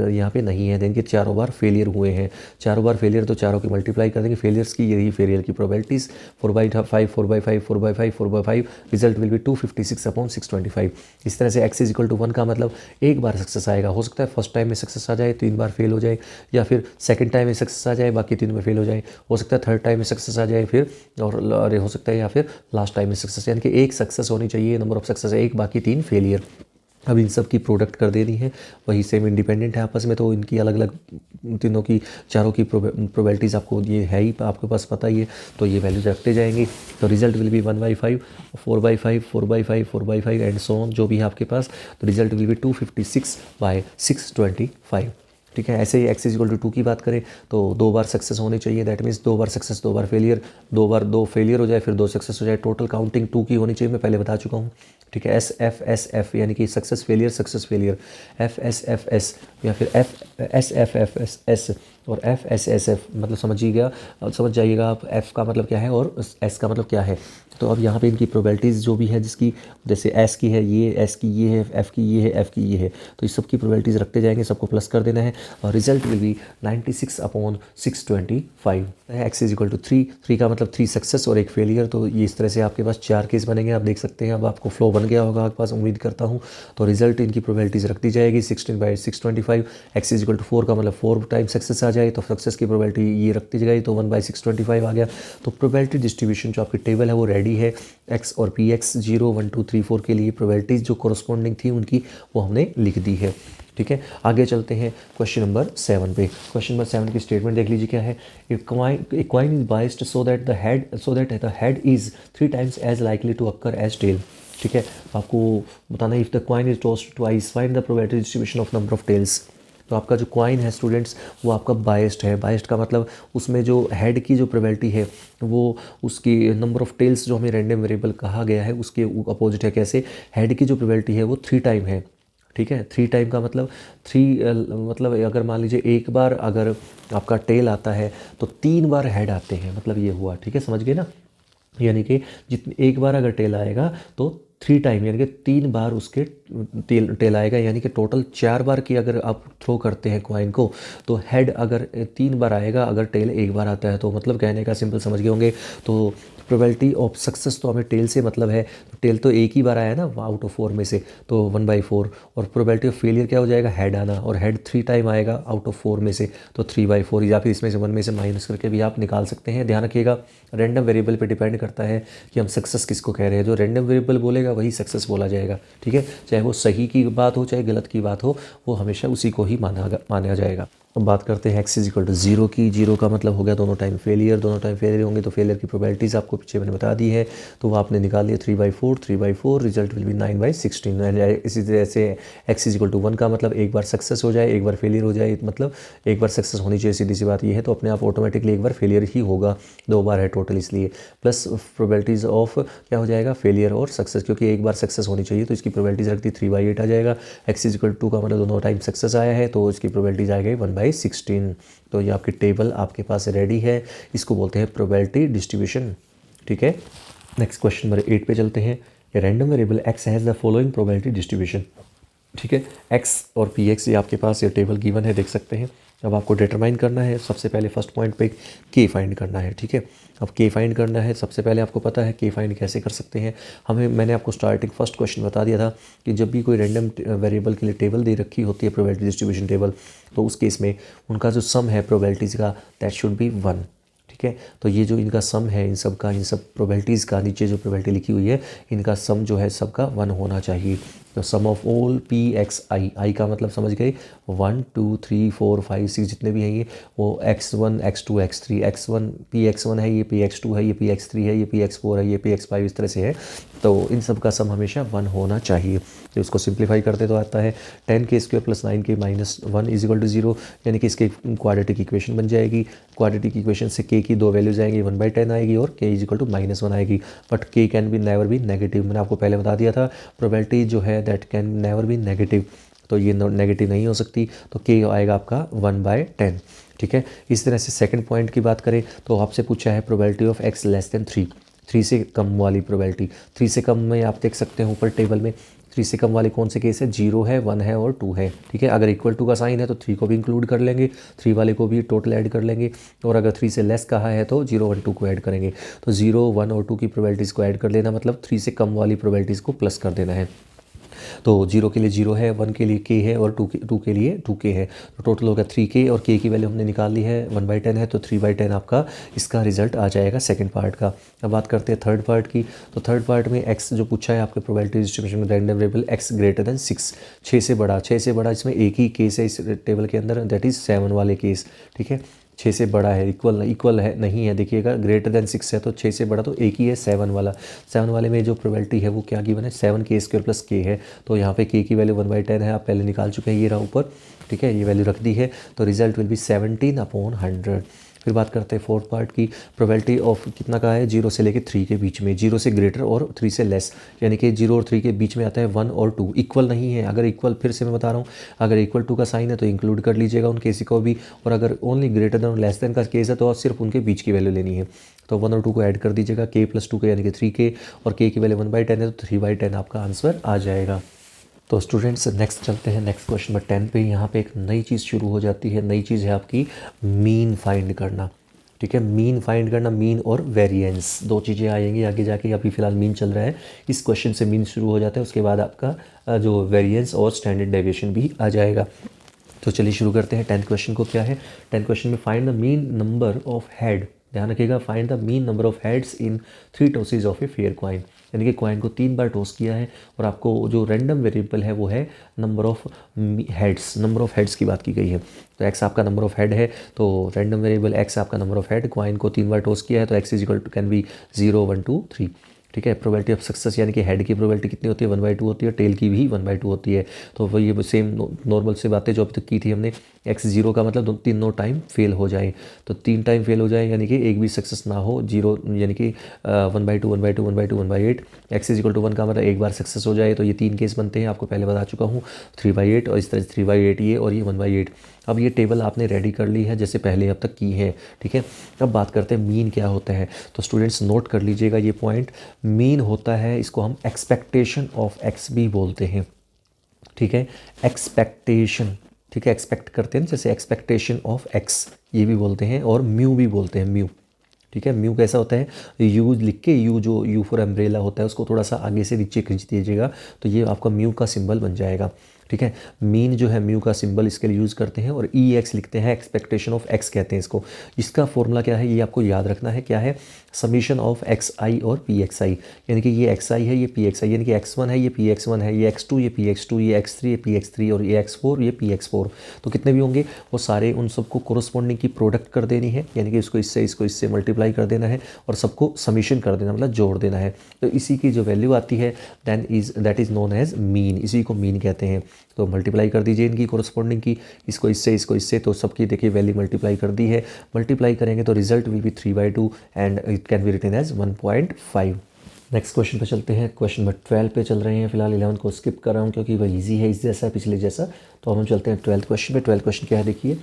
यहाँ पे नहीं है, देंगे चारों बार फेलियर हुए हैं। चारों बार फेलियर तो चारों की मल्टीप्लाई कर देंगे, फेलियर्स की यही फेलियर की प्रोबेबिलिटीज़ 4/5 4/5 4/5 4/5, रिजल्ट विल बी 256/625। इस तरह से x = 1 का मतलब एक बार सक्सेस आएगा, हो सकता है फर्स्ट टाइम में सक्सेस आ जाए 3 बार फेल हो जाए, या फिर सेकंड टाइम में सक्सेस आ जाए बाकी 3 में फेल हो जाए, हो सकता है थर्ड टाइम में सक्सेस आ जाए फिर, और हो सकता है या फिर लास्ट टाइम में सक्सेस, यानी कि एक सक्सेस होनी चाहिए, नंबर ऑफ सक्सेस है एक, बाकी 3 फेलियर। अब इन सब की प्रोडक्ट कर देनी है, वही सेम इंडिपेंडेंट है आपस में, तो इनकी अलग अलग तीनों की चारों की प्रोबेबिलिटीज़ आपको ये है ही आपके पास पता ही है, तो ये वैल्यूज रखते जाएंगे। तो result will B 1/5 4/5 4/5 4/5 and so on, जो भी है आपके पास, तो रिजल्ट विल बी 256/625। ठीक है। ऐसे ही x = 2 की बात करें तो 2 बार सक्सेस होनी चाहिए, that means 2 bar success 2 bar failure, 2 bar 2 failure हो जाए फिर 2 सक्सेस हो जाए, टोटल काउंटिंग 2 की होनी चाहिए, मैं पहले बता चुका हूँ। ठीक है। SFSF यानी कि सक्सेस फेलियर, FSFS या फिर FSFFS और FSSF, मतलब समझ जाइएगा आप F का मतलब क्या है और S का मतलब क्या है। तो अब यहाँ पे इनकी प्रोबेबिलिटीज़ जो भी है, जिसकी जैसे S की है ये, S की ये है, F की ये है, F की ये है, तो इस सब की प्रोबेबिलिटीज़ रखते जाएंगे, सबको प्लस कर देना है और रिजल्ट विल बी 96/625। x = 3 का मतलब 3 सक्सेस और 1 फेलियर, तो ये इस तरह से आपके पास 4 केस बनेंगे। आप देख सकते हैं, अब आपको फ्लो बन गया होगा आपके पास, उम्मीद करता हूँ। तो रिजल्ट इनकी प्रोबेबिलिटीज़ रख दी जाएगी 16/625। x = 4 का मतलब 4 टाइम सक्सेस आ जाए, तो सक्सेस की प्रोबेबिलिटी ये रख दी जाएगी, तो 1/625 आ गया। तो प्रोबेबिलिटी डिस्ट्रीब्यूशन जो आपकी टेबल है वो रेडी है। x और px 0 1 2 3 4 के लिए प्रोबेबिलिटीज़ जो कोरस्पॉन्डिंग थी उनकी वो हमने लिख दी है। ठीक है। आगे चलते हैं क्वेश्चन नंबर 7 पे। क्वेश्चन नंबर 7 की स्टेटमेंट देख लीजिए क्या है। A coin is biased so that the head is 3 times as likely to occur as tail. ठीक है। आपको बताना है, if the coin is tossed twice find the probability distribution of number of tails. तो आपका जो कॉइन है students वो आपका बाइस्ड है। बाइस्ड का मतलब उसमें जो हेड की जो प्रोबेबिलिटी है वो उसकी नंबर ऑफ टेल्स जो हमें रैंडम वेरिएबल कहा गया है उसके अपोजिट है। कैसे? हेड की जो प्रोबेबिलिटी है वो 3 टाइम है। ठीक है। 3 टाइम का मतलब 3 मतलब अगर मान लीजिए एक बार अगर आपका टेल आता है तो 3 बार हेड आते हैं, मतलब ये हुआ। ठीक है, समझ गए ना। यानी कि एक बार अगर टेल आएगा तो 3 टाइम यानी कि 3 बार उसके टेल आएगा, यानी कि टोटल 4 बार की अगर आप थ्रो करते हैं कॉइन को तो हेड अगर 3 बार आएगा, अगर टेल एक बार आता है तो मतलब कहने का सिंपल समझ गए होंगे। तो प्रोबेबिलिटी ऑफ सक्सेस तो हमें टेल से मतलब है, टेल तो एक ही बार आया ना आउट ऑफ 4 में से, तो 1/4। और प्रोबेबिलिटी ऑफ फेलियर क्या हो जाएगा? हेड आना, और हेड 3 टाइम आएगा आउट ऑफ 4 में से, तो 3/4, या फिर इसमें से 1 में से माइनस करके भी आप निकाल सकते हैं। ध्यान रखिएगा रैंडम वेरिएबल पे डिपेंड करता है कि हम सक्सेस किसको कह रहे हैं। जो रैंडम वेरिएबल बोलेगा वही सक्सेस बोला जाएगा। ठीक है, चाहे वो सही की बात हो चाहे गलत की बात हो, वो हमेशा उसी को ही माना जाएगा। अब बात करते हैं x = 0 की। 0 का मतलब हो गया दोनों टाइम फेलियर होंगे, तो फेलियर की प्रोबेबिलिटीज़ आपको पीछे मैंने बता दी है, तो वो आपने निकाल लिया 3/4, रिजल्ट विल बी 9/16। इसी तरह से x = 1 का मतलब एक बार सक्सेस हो जाए एक बार फेलियर हो जाए, मतलब एक बार सक्सेस होनी चाहिए, सीधी सी बात ये है, तो अपने आप ऑटोमेटिकली एक बार फेलियर ही होगा, 2 बार है टोटल इसलिए, प्लस प्रोबेबिलिटीज़ ऑफ क्या हो जाएगा? फेलियर और सक्सेस, क्योंकि एक बार सक्सेस होनी चाहिए तो इसकी प्रोबेबिलिटीज़ रख दी 3/8 आ जाएगा। x = 2 का मतलब दोनों टाइम सक्सेस आया है तो इसकी प्रोबेबिलिटीज़ आ गई 1/16। तो ये आपकी टेबल आपके पास रेडी है, इसको बोलते हैं प्रोबेबिलिटी डिस्ट्रीब्यूशन। ठीक है। नेक्स्ट क्वेश्चन नंबर 8 पे चलते हैं। ए random variable x has the following probability distribution. ठीक है। एक्स और पी एक्स ये आपके पास ये टेबल गिवन है, देख सकते हैं। अब आपको डिटरमाइन करना है, सबसे पहले फर्स्ट पॉइंट पे के फाइंड करना है, ठीक है। अब के फाइंड करना है, सबसे पहले आपको पता है के फाइंड कैसे कर सकते हैं। मैंने आपको स्टार्टिंग फर्स्ट क्वेश्चन बता दिया था कि जब भी कोई रैंडम वेरिएबल के लिए टेबल दे रखी होती है, प्रोबेबिलिटी डिस्ट्रीब्यूशन टेबल, तो उस केस में उनका जो सम है प्रोबेबिलिटीज़ का, दैट शुड बी 1, ठीक है। तो ये जो इनका सम है इन सब का, इन सब प्रोबेबिलिटीज़ का, नीचे जो प्रोबेबिलिटी लिखी हुई है, इनका सम जो है सबका 1 होना चाहिए। तो सम ऑफ ऑल पी एक्स आई, आई का मतलब समझ गए 1 2 3 4 5 6 जितने भी हैं ये, वो x1 x2 x3, x1 P x1 है, ये पी x2 है, ये पी x3 है, ये पी x4 है, ये पी x5, इस तरह से है। तो इन सब का सम हमेशा 1 होना चाहिए। तो इसको सिंप्लीफाई करते तो आता है 10k² + 9k - 1 = 0, यानी कि इसके क्वाड्रेटिक इक्वेशन बन जाएगी। क्वाड्रेटिक इक्वेशन से k की दो वैल्यूज आएंगी, 1/10 आएगी और k = -1 आएगी। But k can be never be negative, मैंने आपको पहले बता दिया था प्रोबेबिलिटी जो है that can never be negative, तो ये नेगेटिव नहीं हो सकती। तो k आएगा आपका 1/10, ठीक है। इस तरह से सेकंड पॉइंट की बात करें तो आपसे पूछा है प्रोबेबिलिटी ऑफ x < 3, 3 से कम वाली प्रोबेबिलिटी। 3 से कम में आप देख सकते हैं ऊपर टेबल में 3 से कम वाले कौन से केस है, 0 है, 1 है और 2 है, ठीक है। अगर इक्वल टू का साइन है तो 3 को भी इंक्लूड कर लेंगे, 3 वाले को भी टोटल ऐड कर लेंगे, और अगर 3 से लेस कहा है तो 0 1 2 को ऐड करेंगे। तो 0 1 और 2 की प्रोबेबिलिटीज़ को ऐड कर लेना, मतलब 3 से कम वाली प्रोबेबिलिटीज़ को प्लस कर देना है। तो 0 के लिए 0 है, 1 के लिए k है और 2 के लिए 2k है। तो टोटल होगा 3k और k की वैल्यू हमने निकाल ली है 1/10 है, तो 3/10 आपका इसका रिजल्ट आ जाएगा सेकंड पार्ट का। अब बात करते हैं थर्ड पार्ट की। तो थर्ड पार्ट में x जो पूछा है आपके प्रोबेबिलिटी डिस्ट्रीब्यूशन में रैंडम वेरिएबल x > 6, 6 से बड़ा, 6 से बड़ा इसमें एक ही केस है इस टेबल के अंदर, दैट इज़ 7 वाले केस, ठीक है। 6 से बड़ा है, इक्वल है नहीं है, देखिएगा < 6 है तो 6 से बड़ा तो एक ही है 7 वाला। 7 वाले में जो प्रोबेबिलिटी है वो क्या गिवन है, 7k² + k है। तो यहाँ पे k की वैल्यू 1/10 है, आप पहले निकाल चुके हैं, ये रहा ऊपर, ठीक है, ये वैल्यू रख दी है। तो रिजल्ट विल बी 17/100। फिर बात करते हैं फोर्थ पार्ट की। प्रोबेबिलिटी ऑफ कितना का है, 0 से लेकर 3 के बीच में, 0 से ग्रेटर और 3 से लेस, यानी कि 0 और 3 के बीच में आता है 1 और 2। इक्वल नहीं है, अगर इक्वल, फिर से मैं बता रहा हूँ, अगर इक्वल टू का साइन है तो इंक्लूड कर लीजिएगा उन केस को भी, और अगर ओनली ग्रेटर देन और लेस देन का केस है तो सिर्फ उनके बीच की वैल्यू लेनी है। तो 1 और 2 को ऐड कर दीजिएगा, k + 2k यानी कि 3k, और k की वैल्यू 1/10 है तो 3/10 आपका आंसर आ जाएगा। तो स्टूडेंट्स नेक्स्ट चलते हैं नेक्स्ट क्वेश्चन नंबर 10 पे। यहाँ पे एक नई चीज़ शुरू हो जाती है, नई चीज़ है आपकी मीन फाइंड करना, ठीक है। मीन फाइंड करना, मीन और वेरिएंस, दो चीज़ें आएंगी आगे जाके। अभी फिलहाल मीन चल रहा है, इस क्वेश्चन से मीन शुरू हो जाता है, उसके बाद आपका जो वेरिएंस और स्टैंडर्ड डेविएशन भी आ जाएगा। तो चलिए शुरू करते हैं। 10th क्वेश्चन को क्या है, 10th क्वेश्चन में find the mean number of head, ध्यान रखिएगा, find the mean number of heads in 3 tosses of a fair coin, यानी कि कॉइन को 3 बार टॉस किया है और आपको जो रैंडम वेरिएबल है वो है number of heads, number of heads की बात की गई है। तो x आपका नंबर ऑफ हेड है, तो रैंडम वेरिएबल x आपका नंबर ऑफ हेड, कॉइन को 3 बार टॉस किया है, तो x = कैन बी 0 1 2 3, ठीक है। प्रोबेबिलिटी ऑफ सक्सेस यानी कि हेड की प्रोबेबिलिटी कितनी होती है, 1/2 होती है, टेल की भी 1/2 होती है। तो वो ये सेम नॉर्मल से बातें जो अभी तक की थी हमने, x 0 का मतलब तीनों टाइम फेल हो जाए, तो 3 टाइम फेल हो जाए यानी कि एक भी सक्सेस ना हो, 0 यानी कि 1/2 1/2 1/2 1/8, x = 1 का मतलब एक बार सक्सेस हो जाए। तो ये 3 केस बनते हैं, आपको पहले बता चुका हूँ, 3/8 और इस तरह से 3/8 ये और ये 1/8। अब ये टेबल आपने रेडी कर ली है जैसे पहले अब तक की है, ठीक है। अब बात करते हैं मीन क्या होता है। तो स्टूडेंट्स नोट कर लीजिएगा ये पॉइंट, मीन होता है, इसको हम एक्सपेक्टेशन ऑफ x भी बोलते हैं, ठीक है। एक्सपेक्टेशन, ठीक है, एक्सपेक्ट करते हैं जैसे एक्सपेक्टेशन ऑफ x ये भी बोलते हैं, और म्यू भी बोलते हैं, म्यू, ठीक है। म्यू कैसा होता है, यू लिख के, यू जो यू फॉर एम्ब्रेला होता है उसको थोड़ा सा आगे से नीचे खींच दीजिएगा, तो ये आपका म्यू का सिंबल बन जाएगा, ठीक है। मीन जो है म्यू का सिंबल इसके लिए यूज़ करते हैं, और EX लिखते हैं, एक्सपेक्टेशन ऑफ x कहते हैं इसको। इसका फॉर्मूला क्या है ये आपको याद रखना है, क्या है, समीशन ऑफ xi और pxi, यानी कि ये xi है, ये pxi, यानी कि x1 है, ये px1 है, ये x2 ये px2, ये x3 ये px3, और ये x4 ये px4। तो कितने भी होंगे वो सारे उन सबको कोरोस्पोंडिंग की प्रोडक्ट कर देनी है, यानी कि इसको इससे मल्टीप्लाई कर देना है और सबको समीशन कर देना, मतलब जोड़ देना है। तो इसी की जो वैल्यू आती है that is known as mean, इसी को मीन कहते हैं। तो मल्टीप्लाई कर दीजिए इनकी कोरस्पॉन्डिंग की, इसको इससे, तो सबकी देखिए वैल्यू मल्टीप्लाई कर दी है। मल्टीप्लाई करेंगे तो result will be 3/2 and it can be written as 1.5। Next question पे चलते हैं, क्वेश्चन नंबर 12 पे चल रहे हैं। फिलहाल 11 को स्किप कर रहा हूँ क्योंकि वह ईजी है, इस जैसा पिछले जैसा। तो हम चलते हैं 12th क्वेश्चन पे। 12th क्वेश्चन क्या है देखिए,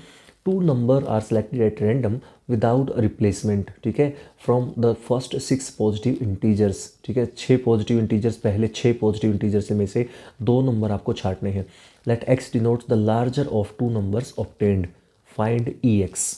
two number are selected at random without replacement, ठीक है, from the first 6 positive integers, ठीक है, 6 पॉजिटिव इंटीजर्स, पहले 6 पॉजिटिव इंटीजर्स में से 2 नंबर आपको छांटने हैं। Let x denotes the larger of 2 numbers obtained, find E x,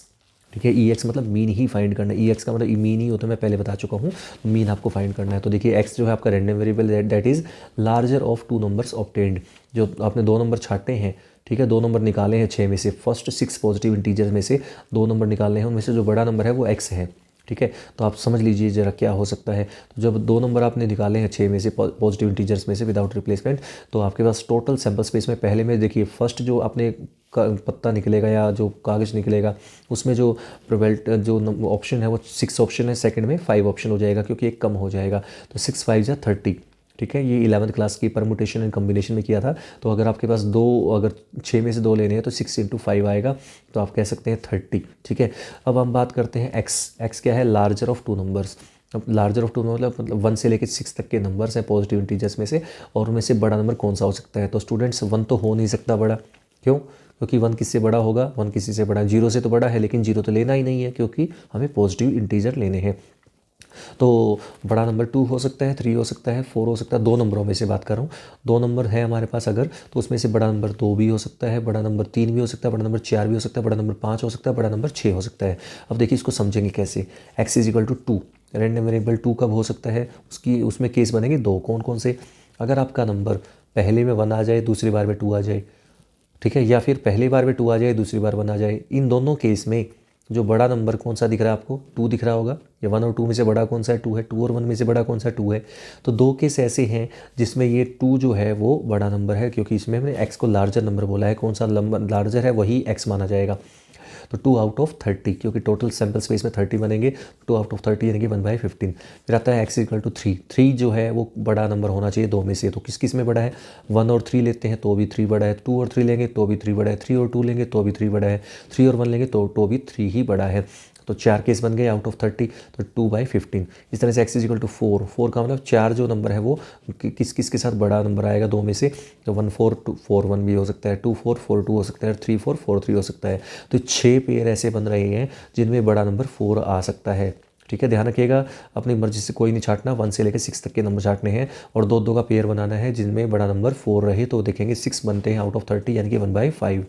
ठीक है। ई एक्स मतलब मीन ही फाइंड करना है, ई एक्स का मतलब मीन ही होता है, मैं पहले बता चुका हूँ, मीन आपको फाइंड करना है। तो देखिए एक्स जो है आपका random variable that is larger of 2 numbers obtained, जो आपने 2 नंबर छांटे हैं, ठीक है, 2 नंबर निकाले हैं 6 में से, फर्स्ट 6 पॉजिटिव इंटीजर्स में से 2 नंबर निकाले हैं, उनमें से जो बड़ा नंबर है वो एक्स है, ठीक है। तो आप समझ लीजिए जरा क्या हो सकता है। तो जब 2 नंबर आपने निकाले हैं 6 में से पॉजिटिव इंटीजर्स में से विदाउट रिप्लेसमेंट, तो आपके पास टोटल सैम्पल स्पेस में पहले में देखिए फर्स्ट जो आपने पत्ता निकलेगा या जो कागज़ निकलेगा उसमें जो प्रोबेबिलिटी जो ऑप्शन है वो 6 ऑप्शन है, सेकंड में 5 ऑप्शन हो जाएगा क्योंकि एक कम हो जाएगा। तो 6 5 या 30, ठीक है। ये 11th क्लास की परमुटेशन एंड कम्बिनेशन में किया था। तो अगर आपके पास अगर 6 में से 2 लेने हैं तो 6 × 5 आएगा, तो आप कह सकते हैं 30, ठीक है। अब हम बात करते हैं एक्स क्या है, लार्जर ऑफ 2 नंबर्स। अब लार्जर ऑफ 2 मतलब 1 से लेकर 6 तक के नंबर्स हैं पॉजिटिव इंटीजर्स में से, और उनमें से बड़ा नंबर कौन सा हो सकता है। तो स्टूडेंट्स 1 तो हो नहीं सकता बड़ा, क्यों, क्योंकि 1 किससे बड़ा होगा, 1 किसी से बड़ा, 0 से तो बड़ा है, लेकिन 0 तो लेना ही नहीं है क्योंकि हमें पॉजिटिव इंटीजर लेने हैं। तो बड़ा नंबर 2 हो सकता है, 3 हो सकता है, 4 हो सकता है, 2 नंबरों में से बात कर रहा हूँ। 2 नंबर है हमारे पास अगर, तो उसमें से बड़ा नंबर 2 भी हो सकता है, बड़ा नंबर 3 भी हो सकता है, बड़ा नंबर 4 भी हो सकता है, बड़ा नंबर 5 हो सकता है, बड़ा नंबर 6 हो सकता है। अब देखिए इसको समझेंगे कैसे। x = 2, रैंडम वेरिएबल 2 कब हो सकता है, उसमें केस बनेंगे 2, कौन कौन से। अगर आपका नंबर पहले में 1 आ जाए, दूसरी बार में 2 आ जाए, ठीक है, या फिर पहली बार में 2 आ जाए, दूसरी बार 1 आ जाए, इन दोनों केस में जो बड़ा नंबर कौन सा दिख रहा है आपको, 2 दिख रहा होगा, या 1 और 2 में से बड़ा कौन सा है, 2 है, 2 और 1 में से बड़ा कौन सा, 2 है। तो 2 केस ऐसे हैं जिसमें ये 2 जो है वो बड़ा नंबर है, क्योंकि इसमें हमने x को लार्जर नंबर बोला है, कौन सा नंबर लार्जर है वही x माना जाएगा। तो 2 आउट ऑफ 30, क्योंकि टोटल सैम्पल स्पेस में 30 बनेंगे, 2 आउट ऑफ 30 यानी कि 1/15। फिर आता है x = 3, 3 जो है वो बड़ा नंबर होना चाहिए 2 में से। तो किस किस में बड़ा है, 1 और 3 लेते हैं तो भी 3 बड़ा है, 2 और 3 लेंगे तो भी 3 बड़ा है, 3 और 2 लेंगे तो भी 3 बड़ा है, 3 और 1 लेंगे तो भी 3 ही बड़ा है। तो 4 केस बन गए आउट ऑफ 30, तो 2/15। इस तरह से x = 4, 4 का मतलब 4 जो नंबर है वो किस किस के साथ बड़ा नंबर आएगा 2 में से, तो 1 4 2 4 1 भी हो सकता है, 2 4 4 2 हो सकता है, 3 4 4 3 हो सकता है। तो 6 पेयर ऐसे बन रहे हैं जिनमें बड़ा नंबर 4 आ सकता है, ठीक है। ध्यान रखिएगा अपनी मर्जी से कोई नहीं छाटना, 1 से लेकर 6 तक के नंबर छाटने हैं और 2 का पेयर बनाना है जिनमें बड़ा नंबर 4 रहे। तो देखेंगे 6 बनते हैं आउट ऑफ 30 यानी कि 1/5।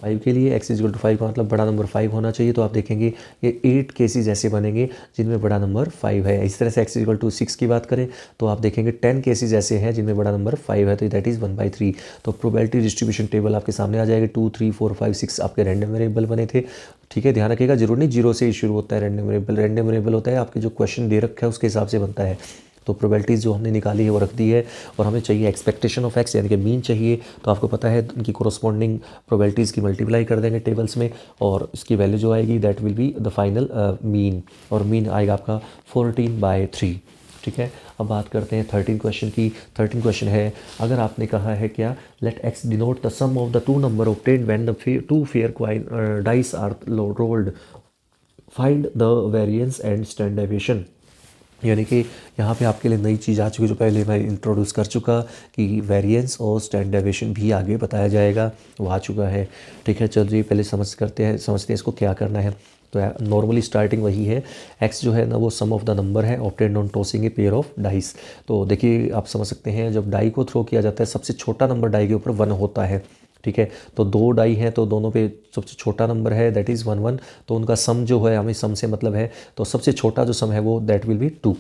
5 के लिए x = 5 का मतलब बड़ा नंबर 5 होना चाहिए। तो आप देखेंगे ये 8 केसेस ऐसे बनेंगे जिनमें बड़ा नंबर 5 है। इस तरह से x = 6 की बात करें तो आप देखेंगे 10 केसेस ऐसे हैं जिनमें बड़ा नंबर 5 है, तो दैट इज़ 1/3। तो प्रोबेबिलिटी डिस्ट्रीब्यूशन टेबल आपके सामने आ जाएगा। 2 3 4 5 6 आपके रैंडम वेरिएबल बने थे, ठीक है। ध्यान रखिएगा जरूर नहीं 0 से ही शुरू होता है रैंडम वेरिएबल। रैंडम वेरिएबल होता है आपके जो क्वेश्चन दे रखा है उसके हिसाब से बनता है। तो प्रोबेबिलिटीज़ जो हमने निकाली है वो रख दी है, और हमें चाहिए एक्सपेक्टेशन ऑफ x यानी कि मीन चाहिए। तो आपको पता है उनकी कोरस्पॉन्डिंग प्रोबेबिलिटीज़ की मल्टीप्लाई कर देंगे टेबल्स में, और इसकी वैल्यू जो आएगी that will be the final mean, और मीन आएगा आपका 14/3, ठीक है। अब बात करते हैं 13 क्वेश्चन की। 13 क्वेश्चन है, अगर आपने कहा है क्या, let x denote the sum of the 2 number obtained when the 2 fair dice are rolled, find the variance and standard deviation. यानी कि यहाँ पे आपके लिए नई चीज़ आ चुकी, जो पहले मैं इंट्रोड्यूस कर चुका कि वेरिएंस और स्टैंडर्ड डेविएशन भी आगे बताया जाएगा, वो आ चुका है, ठीक है। चलिए पहले समझते हैं इसको क्या करना है। तो नॉर्मली स्टार्टिंग वही है, x जो है ना वो सम ऑफ द नंबर है obtained on tossing a pair of dice. तो देखिए आप समझ सकते हैं जब डाई को थ्रो किया जाता है सबसे छोटा नंबर डाई के ऊपर 1 होता है, ठीक है। तो 2 डाई हैं तो दोनों पे सबसे छोटा नंबर है दैट इज़ 1 1, तो उनका सम जो है, हमें सम से मतलब है, तो सबसे छोटा जो सम है वो दैट विल बी 2,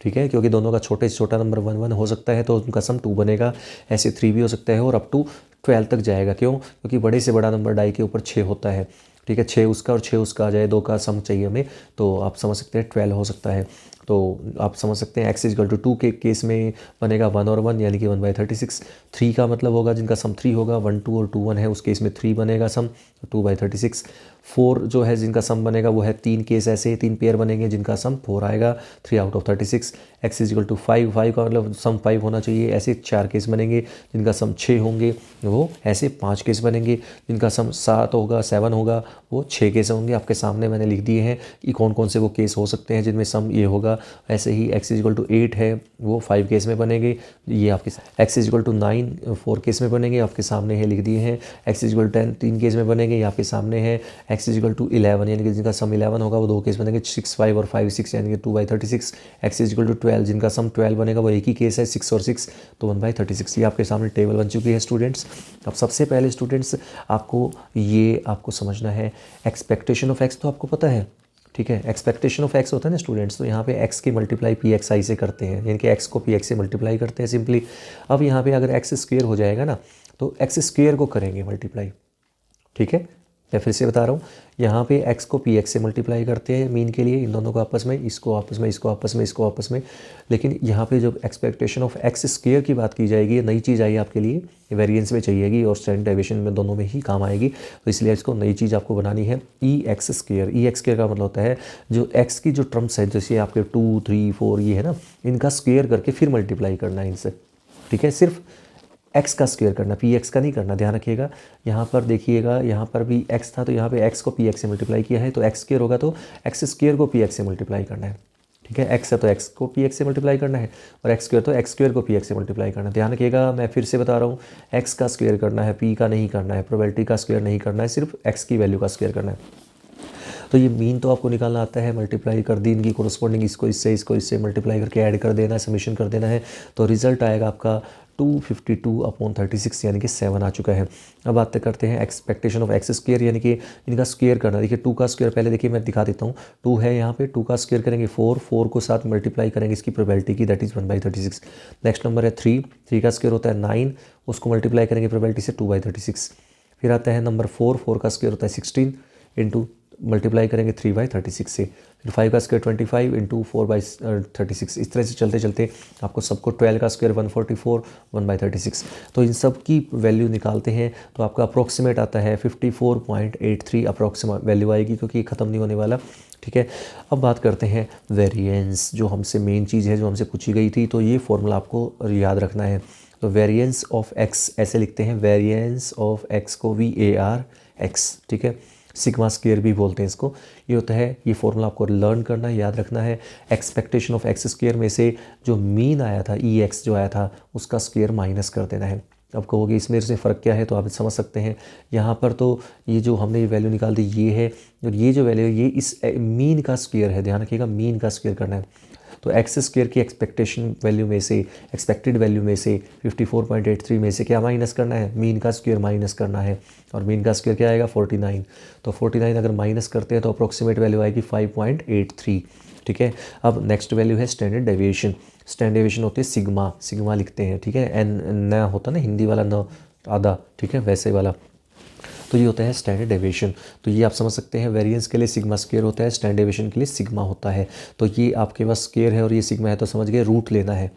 ठीक है। क्योंकि दोनों का छोटे से छोटा नंबर 1 1 हो सकता है तो उनका सम 2 बनेगा। ऐसे 3 भी हो सकता है और अप टू 12 तक जाएगा। क्यों, क्योंकि बड़े से बड़ा नंबर डाई के ऊपर 6 होता है, ठीक है। 6 उसका और 6 उसका आ जाए, 2 का सम चाहिए हमें, तो आप समझ सकते हैं 12 हो सकता है। तो आप समझ सकते हैं x = 2 के केस में बनेगा 1 और 1 यानी कि 1/36। 3 का मतलब होगा जिनका सम 3 होगा, 1 2 और 2 1 है उस केस में 3 बनेगा सम, 2/36। 4 जो है जिनका सम बनेगा वो है 3 केस ऐसे 3 पेयर बनेंगे जिनका सम 4 आएगा, 3 आउट ऑफ 36। x = 5, 5 का मतलब सम 5 होना चाहिए, ऐसे 4 केस बनेंगे जिनका सम 6 होंगे, वो ऐसे 5 केस बनेंगे जिनका सम 7 होगा, 7 होगा, वो 6 केस होंगे। आपके सामने मैंने लिख दिए हैं कि कौन कौन से वो केस हो सकते हैं जिनमें सम ये होगा। ऐसे ही x = 8 है वो 5 केस में बनेंगे, ये आपके x = 9 4 केस में बनेंगे, आपके सामने है लिख दिए हैं। x = 10 3 केस में बनेंगे, ये आपके सामने है। एक्स इज इक्वल टू 11 यानी कि जिनका सम 11 होगा वो दो केस बनेंगे 6 5 और 5 6 यानी कि 2/36। एक्स इज इक्वल टू 12 जिनका सम 12 बनेगा वो एक ही केस है 6 और 6 तो 1/36। ये आपके सामने टेबल बन चुकी है स्टूडेंट्स। अब सबसे पहले स्टूडेंट्स आपको समझना है एक्सपेक्टेशन ऑफ एक्स तो आपको पता है, ठीक है। एक्सपेक्टेशन ऑफ एक्स होता है ना स्टूडेंट्स, तो यहाँ पे एक्स की मल्टीप्लाई पी एक्स आई से करते हैं, यानी कि एक्स को पी एक्स से मल्टीप्लाई करते हैं सिंपली। अब यहाँ पे अगर एक्स स्क्वेयर हो जाएगा ना तो एक्स स्क्वेयर को करेंगे मल्टीप्लाई, ठीक है। मैं फिर से बता रहा हूँ, यहाँ पे x को पी एक्स से मल्टीप्लाई करते हैं मीन के लिए, इन दोनों को आपस में, इसको आपस में, इसको आपस में, इसको आपस में। लेकिन यहाँ पे जब एक्सपेक्टेशन ऑफ एक्स स्क्वेयर की बात की जाएगी, ये नई चीज़ आई आपके लिए, वेरिएंस में चाहिएगी और स्टैंडर्ड डेविएशन में दोनों में ही काम आएगी, तो इसलिए इसको नई चीज़ आपको बनानी है ई एक्स स्क्वेयर का मतलब होता है जो एक्स की जो टर्म्स है, जैसे आपके 2 3 4 ये है ना, इनका स्क्वेयर करके फिर मल्टीप्लाई करना है इनसे, ठीक है। सिर्फ एक्स का स्क्वेयर करना, पी एक्स का नहीं करना, ध्यान रखिएगा। यहाँ पर देखिएगा, यहाँ पर भी एक्स था तो यहाँ पे एक्स को पी एक्स से मल्टीप्लाई किया है, तो एक्स स्क्वेयर होगा तो एक्स स्क्वेयर को पी एक्स से मल्टीप्लाई करना है, ठीक है। एक्स है तो एक्स को पी एक्स से मल्टीप्लाई करना है और एक्स स्क्वेयर तो एक्स स्क्वेयर को पी एक्स से मल्टीप्लाई करना है। ध्यान रखिएगा, मैं फिर से बता रहा हूँ, एक्स का स्क्वेयर करना है, पी का नहीं करना है, प्रोबेबिलिटी का स्क्वेयर नहीं करना है, सिर्फ एक्स की वैल्यू का स्क्वेयर करना है। तो ये मीन तो आपको निकालना आता है, मल्टीप्लाई कर दी इनकी कोरस्पॉन्डिंग, इसको इससे मल्टीप्लाई करके ऐड कर देना है, समीशन कर देना है, तो रिजल्ट आएगा आपका 252/36 यानी कि 7 आ चुका है। अब बात करते हैं एक्सपेक्टेशन ऑफ एक्स स्क्वेयर, यानी कि इनका स्क्वेयर करना। देखिए 2 का स्क्वेयर पहले देखिए मैं दिखा देता हूँ, 2 है यहाँ पे, 2 का स्क्वेयर करेंगे 4 को साथ मल्टीप्लाई करेंगे इसकी प्रोबेबिलिटी की, दैट इज़ 1/36। नेक्स्ट नंबर है 3 का स्क्वेयर होता है 9, उसको मल्टीप्लाई करेंगे प्रोबेबिलिटी से 2/36। फिर आता है नंबर 4 का स्क्वेयर होता है 16 इंटू मल्टीप्लाई करेंगे 3/36 से। फिर 5 का स्क्वायर 25 इंटू 4/36। इस तरह से चलते चलते आपको सबको 12 का स्क्वायर 144 1/36। तो इन सब की वैल्यू निकालते हैं तो आपका अप्रोक्सीमेट आता है 54.83 अप्रोक्सीमेट वैल्यू आएगी, क्योंकि ये ख़त्म नहीं होने वाला, ठीक है। अब बात करते हैं वेरिएंस, जो हमसे मेन चीज़ है, जो हमसे पूछी गई थी, तो ये फॉर्मूला आपको याद रखना है। तो वेरिएंस ऑफ एक्स ऐसे लिखते हैं, वेरिएंस ऑफ एक्स को VARX, ठीक है, सिग्मा स्क्वायर भी बोलते हैं इसको। ये होता है, ये फॉर्मूला आपको लर्न करना है, याद रखना है। एक्सपेक्टेशन ऑफ एक्स स्क्वायर में से जो मीन आया था EX जो आया था उसका स्क्वायर माइनस कर देना है। अब कहोगे इसमें से फ़र्क क्या है, तो आप समझ सकते हैं। यहाँ पर तो ये जो हमने ये वैल्यू निकाल दी ये है, और ये जो वैल्यू है ये इस मीन का स्क्वायर है, ध्यान रखिएगा, मीन का स्क्वायर करना है। तो एक्स स्क्वायर की एक्सपेक्टेशन वैल्यू में से, एक्सपेक्टेड वैल्यू में से 54.83 में से क्या माइनस करना है, मीन का स्क्वायर माइनस करना है, और मीन का स्क्वायर क्या आएगा 49। तो 49 अगर माइनस करते हैं तो अप्रोक्सीमेट वैल्यू आएगी 5.83, ठीक है। अब नेक्स्ट वैल्यू है स्टैंडर्ड डेविएशन। स्टैंडर्ड डेविएशन होते हैं सिग्मा लिखते हैं, ठीक है, एन न होता ना हिंदी वाला न आधा, ठीक है, वैसे वाला। तो ये होता है स्टैंडर्ड डेविएशन। तो ये आप समझ सकते हैं, वेरिएंस के लिए सिग्मा स्क्वायर होता है, स्टैंडर्ड डेविएशन के लिए सिग्मा होता है। तो ये आपके पास स्क्वायर है और ये सिग्मा है, तो समझ गए रूट लेना है,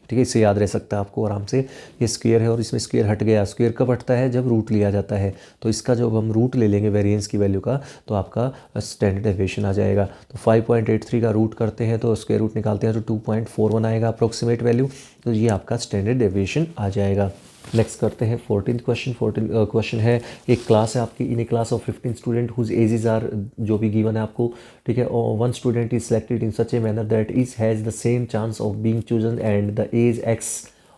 ठीक है, इससे याद रह सकता है आपको आराम से। ये स्क्वायर है और इसमें स्क्वायर हट गया, स्क्वायर कब हटता है, जब रूट लिया जाता है। तो इसका जब हम रूट ले लेंगे वेरिएंस की वैल्यू का, तो आपका स्टैंडर्ड डेविएशन आ जाएगा। तो 5.83 का रूट करते हैं तो स्क्वायर रूट निकालते हैं तो 2.41 आएगा अप्रोक्सीमेट वैल्यू, तो ये आपका स्टैंडर्ड डेविएशन आ जाएगा। नेक्स्ट करते हैं 14th क्वेश्चन। 14 क्वेश्चन है, एक क्लास है आपकी, in a class of 15 student whose ages are, जो भी गिवन है आपको, ठीक है, और one student is selected in such a manner that is has the same chance of being chosen and the age X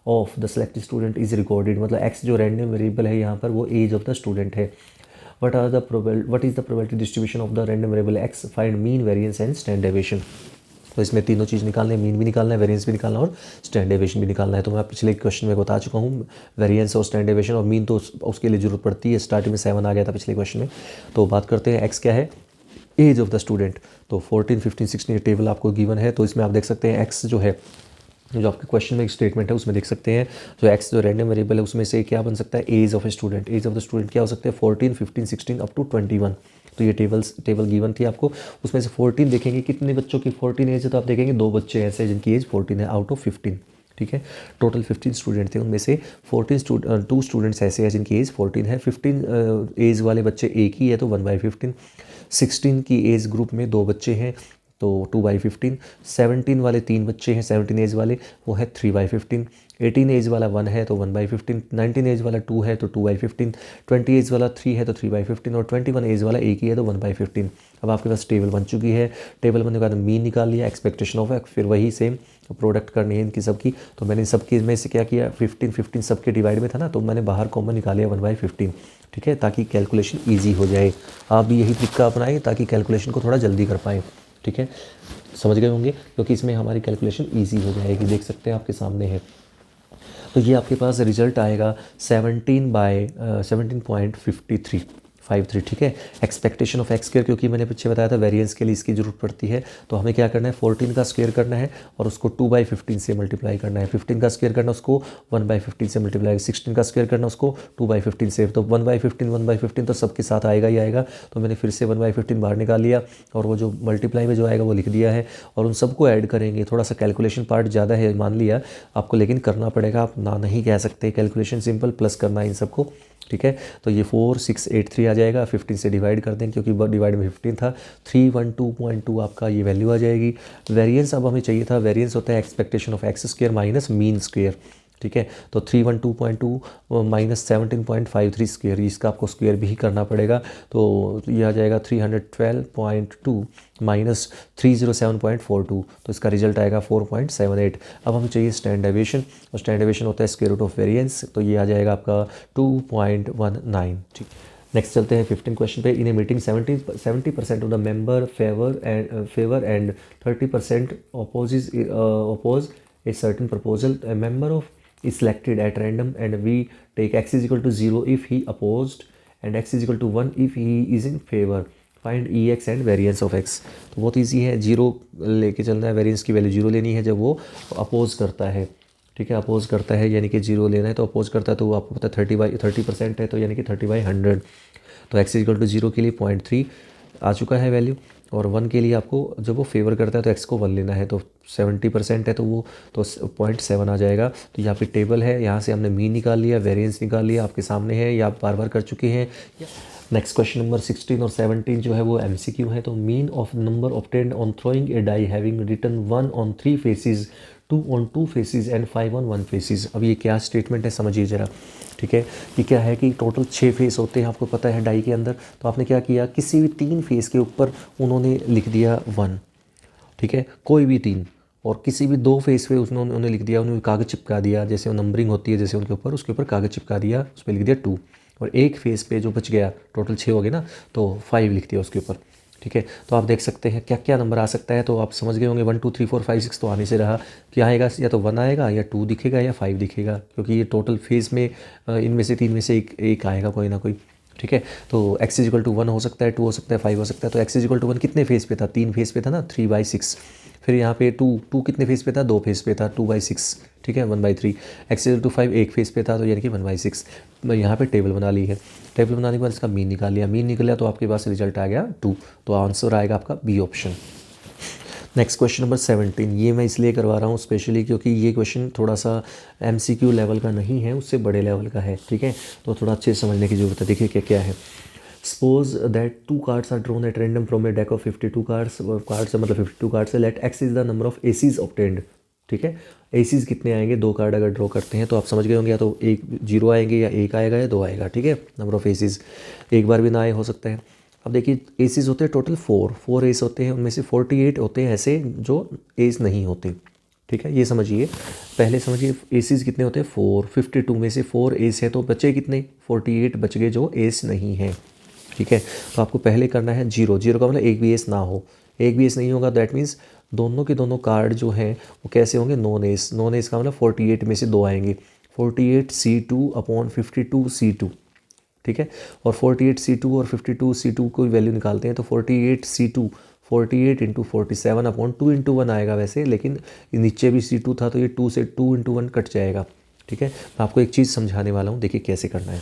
of the selected student is recorded. मतलब X जो random variable है यहाँ पर वो एज ऑफ द स्टूडेंट है। What is the probability distribution of the random variable x, find mean, variance and standard deviation. तो इसमें तीनों चीज़ निकालना है, मीन भी निकालना है, वेरिएंस भी निकालना है और स्टैंडर्ड डेविएशन भी निकालना है। तो मैं पिछले क्वेश्चन में बता चुका हूँ, वेरिएंस और स्टैंडर्ड डेविएशन और मीन तो उसके लिए ज़रूरत पड़ती है। स्टार्टिंग में 7 आ गया था पिछले क्वेश्चन में। तो बात करते हैं एक्स क्या है, एज ऑफ द स्टूडेंट। तो 14 15 16 टेबल आपको गिवन है, तो इसमें आप देख सकते हैं एक्स जो है, जो आपके क्वेश्चन में एक स्टेटमेंट है उसमें देख सकते हैं, जो एक्स जो रैंडम वेरिएबल है उसमें से क्या बन सकता है, age of a student. Age of the student क्या हो सकते हैं, 14 15 16 अप टू 21। तो ये टेबल गिवन थी आपको, उसमें से 14 देखेंगे कितने बच्चों की 14 एज है, तो आप देखेंगे 2 बच्चे ऐसे जिनकी एज 14 है आउट ऑफ 15, ठीक है। टोटल 15 स्टूडेंट थे, उनमें से 2 स्टूडेंट्स ऐसे हैं जिनकी एज 14 है। 15 एज वाले बच्चे एक ही है तो 1/15। 16 की एज ग्रुप में 2 बच्चे हैं तो 2/15। 17 वाले 3 बच्चे हैं, 17 एज वाले, वो है 3/15। 18 एज वाला 1 है तो 1/15। 19 एज वाला 2 है तो 2/15। 20 एज वाला 3 है तो 3/15 और 21 एज वाला एक ही है तो 1/15। अब आपके पास टेबल बन चुकी है। टेबल बनने के बाद मीन निकाल लिया, एक्सपेक्टेशन ऑफ एक्स, फिर वही सेम प्रोडक्ट करनी है इनकी सबकी। तो मैंने सबकी में से क्या किया, 15 सबके डिवाइड में था ना, तो मैंने बाहर कॉमन निकालिया 1/15, ठीक है, ताकि कैलकुलेशन ईजी हो जाए। आप भी यही तरीका अपनाएं ताकि कैलकुलेशन को थोड़ा जल्दी कर पाएँ, ठीक है, समझ गए होंगे, क्योंकि इसमें हमारी कैलकुलेशन ईजी हो जाएगी। देख सकते हैं आपके सामने है। तो ये आपके पास रिजल्ट आएगा 17/17.53, ठीक है। एक्सपेक्टेशन ऑफ एक्स स्क्वायर, क्योंकि मैंने पीछे बताया था वेरिएंस के लिए इसकी ज़रूरत पड़ती है, तो हमें क्या करना है, 14 का स्क्वायर करना है और उसको 2/15 से मल्टीप्लाई करना है। 15 का स्क्वायर करना उसको 1/15 से मल्टीप्लाई, 16 का स्क्वायर करना उसको 2/15 से। तो 1/15 तो सबके साथ आएगा ही आएगा, तो मैंने फिर से 1/15 बाहर निकाल लिया और वो जो मल्टीप्लाई में जो आएगा वो लिख दिया है। और उन सबको ऐड करेंगे, थोड़ा सा कैलकुलेशन पार्ट ज़्यादा है मान लिया आपको, लेकिन करना पड़ेगा, आप ना नहीं कह सकते। कैलकुलेशन सिंपल, प्लस करना है इन सबको, ठीक है। तो ये 4683 आ जाएगा, 15 से डिवाइड कर दें क्योंकि डिवाइड में 15 था। 312.2 आपका ये वैल्यू आ जाएगी। वेरिएंस अब हमें चाहिए था, वेरिएंस होता है expectation of x square minus mean square, ठीक है। तो 312.2 माइनस 17.53 स्क्वायर, इसका आपको स्क्वायर भी करना पड़ेगा। तो ये आ जाएगा 312.2 माइनस 307.42, तो इसका रिजल्ट आएगा 4.78। अब हमें चाहिए स्टैंडर्ड डेविएशन, और स्टैंडर्ड डेविएशन होता है स्क्वायर रूट ऑफ वेरिएंस, तो ये आ जाएगा आपका 2.19, ठीक। नेक्स्ट चलते हैं 15 क्वेश्चन पे। In a meeting 70% of the member favour and 30% oppose a certain proposal. A member of is selected at random and we take x is equal to 0 if he opposed and x is equal to 1 if he is in favor. Find ex and variance of x. तो बहुत easy है, 0 लेके चलना है, variance की value 0 लेनी है जब वो अपोज करता है, ठीक है। अपोज करता है यानी कि 0 लेना है, तो अपोज करता है तो वो आपको पता है 30% है, तो यानी कि 30/100। तो x इक्वल टू 0 के लिए 0.3 आ चुका है वैल्यू, और 1 के लिए आपको जब वो फेवर करता है तो x को 1 लेना है, तो 70% है तो वो तो 0.7 आ जाएगा। तो यहाँ पे टेबल है, यहाँ से हमने मीन निकाल लिया, वेरिएंस निकाल लिया, आपके सामने है, या आप बार बार कर चुके हैं। नेक्स्ट क्वेश्चन नंबर 16 और 17 जो है वो MCQ है। तो mean of number obtained on throwing a die having written 1 on 3 faces, 2 on 2 faces and 5 on 1 faces. अब ये क्या स्टेटमेंट है समझिए ज़रा, ठीक है। ये क्या है कि टोटल 6 फेस होते हैं, आपको पता है डाई के अंदर। तो आपने क्या किया, किसी भी 3 फेस के ऊपर उन्होंने लिख दिया 1, ठीक है, कोई भी 3, और किसी भी 2 फेस पे उन्होंने लिख दिया, उन्होंने कागज़ चिपका दिया, जैसे नंबरिंग होती है जैसे उनके ऊपर, उसके ऊपर कागज़ चिपका दिया, उस पर लिख दिया 2, और एक फेस पे जो बच गया, टोटल 6 हो गए ना, तो 5 लिख दिया उसके ऊपर, ठीक है। तो आप देख सकते हैं क्या क्या नंबर आ सकता है, तो आप समझ गए होंगे 1 2 3 4 5 6 तो आने से रहा, क्या आएगा, या तो 1 आएगा या 2 दिखेगा या 5 दिखेगा, क्योंकि ये टोटल फेस में इनमें से 3 में से एक आएगा कोई ना कोई, ठीक है। तो x इज इक्वल टू 1 हो सकता है, 2 हो सकता है, 5 हो सकता है। तो x इज इक्वल टू 1 कितने फेस पे था, 3 फेस पे था ना, 3/6। फिर यहाँ पे 2 कितने फेस पे था, 2 फेस पे था, 2/6, ठीक है, 1/3। x इज इक्वल टू 5 एक फेस पे था, तो यानी कि 1/6। मैं यहाँ पे टेबल बना ली है, टेबल बनाने के बाद इसका मीन निकाल लिया, मीन निकल लिया तो आपके पास रिजल्ट आ गया 2, तो आंसर आएगा आपका B option. Next question number 17, ये मैं इसलिए करवा रहा हूँ स्पेशली क्योंकि ये क्वेश्चन थोड़ा सा MCQ लेवल का नहीं है, उससे बड़े लेवल का है, ठीक है, तो थोड़ा अच्छे से समझने की ज़रूरत है। देखिए क्या क्या है। Suppose that 2 cards are drawn at random from a deck of 52 cards, cards मतलब 52 कार्ड्स है, let x is the number of aces obtained, ठीक है। एसीज कितने आएंगे, 2 कार्ड अगर ड्रॉ करते हैं तो आप समझ गए होंगे, या तो 0 आएंगे या 1 आएगा या 2 आएगा, ठीक है। नंबर ऑफ एसीज एक बार भी ना आए, हो सकता है। अब देखिए एसीज होते हैं टोटल 4 एस होते हैं, उनमें से 48 होते हैं ऐसे जो एस नहीं होते, ठीक है, ये समझिए। पहले समझिए एसीज कितने होते हैं 4, 52 में से 4 एस है तो बचे कितने, 48 बच गए जो एस नहीं है, ठीक है। तो आपको पहले करना है 0 का मतलब एक भी एस ना हो, एक भी एस नहीं होगा, दैट मीन्स दोनों के दोनों कार्ड जो हैं वो कैसे होंगे, नॉन एस का मतलब 48 में से 2 आएंगे, 48C2/52C2, ठीक है। और 48C2 और 52C2 को वैल्यू निकालते हैं तो 48C2 48 × 47/2 × 1 आएगा वैसे, लेकिन नीचे भी C2 था तो ये 2 से 2 × 1 कट जाएगा, ठीक है। मैं आपको एक चीज़ समझाने वाला हूँ, देखिए कैसे करना है।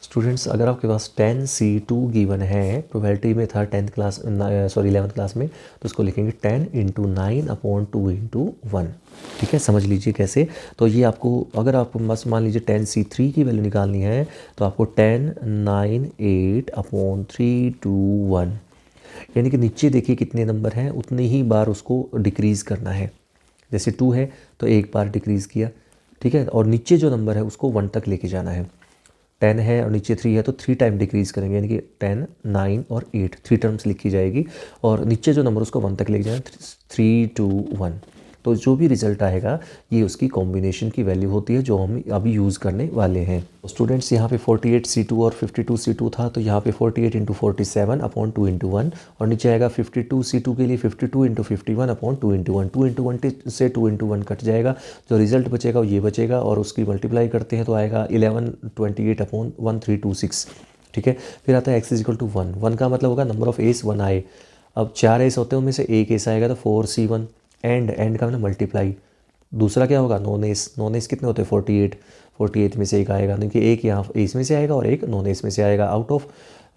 स्टूडेंट्स, अगर आपके पास 10C2 गिवन है, प्रोबेबिलिटी में था 11th क्लास में, तो उसको लिखेंगे 10 × 9/2 × 1, ठीक है। समझ लीजिए कैसे। तो ये आपको, अगर आपको बस मान लीजिए 10C3 की वैल्यू निकालनी है तो आपको 10 9 8/3 2 1, यानी कि नीचे देखिए कितने नंबर हैं उतनी ही बार उसको डिक्रीज़ करना है। जैसे 2 है तो एक बार डिक्रीज़ किया, ठीक है, और नीचे जो नंबर है उसको 1 तक लेके जाना है। 10 है और नीचे 3 है तो 3 टाइम डिक्रीज़ करेंगे, यानी कि 10, 9 और 8 3 टर्म्स लिखी जाएगी और नीचे जो नंबर उसको 1 तक लेके जाए 3, 2, 1। तो जो भी रिजल्ट आएगा ये उसकी कॉम्बिनेशन की वैल्यू होती है जो हम अभी यूज़ करने वाले हैं। स्टूडेंट्स यहाँ पे 48C2 और 52C2 था, तो यहाँ पे 48 × 47 अपॉन 2 × 1 और नीचे आएगा 52C2 के लिए 52 × 51 अपॉन 2 × 1। 2 × 1 से 2 × 1 कट जाएगा, जो रिजल्ट बचेगा वो ये बचेगा और उसकी मल्टीप्लाई करते हैं तो आएगा 1128 अपॉन 1326। ठीक है, फिर आता है x इज इक्वल टू 1। 1 का मतलब होगा नंबर ऑफ एस 1 आए। अब 4 एस होते हैं, उनमें से एक एस आएगा तो 4C1। एंड का मतलब मल्टीप्लाई। दूसरा क्या होगा, नॉन एस। नॉन एस कितने होते हैं 48। 48 में से एक आएगा, क्योंकि एक यहाँ एस में से आएगा और एक नॉन एस में से आएगा आउट ऑफ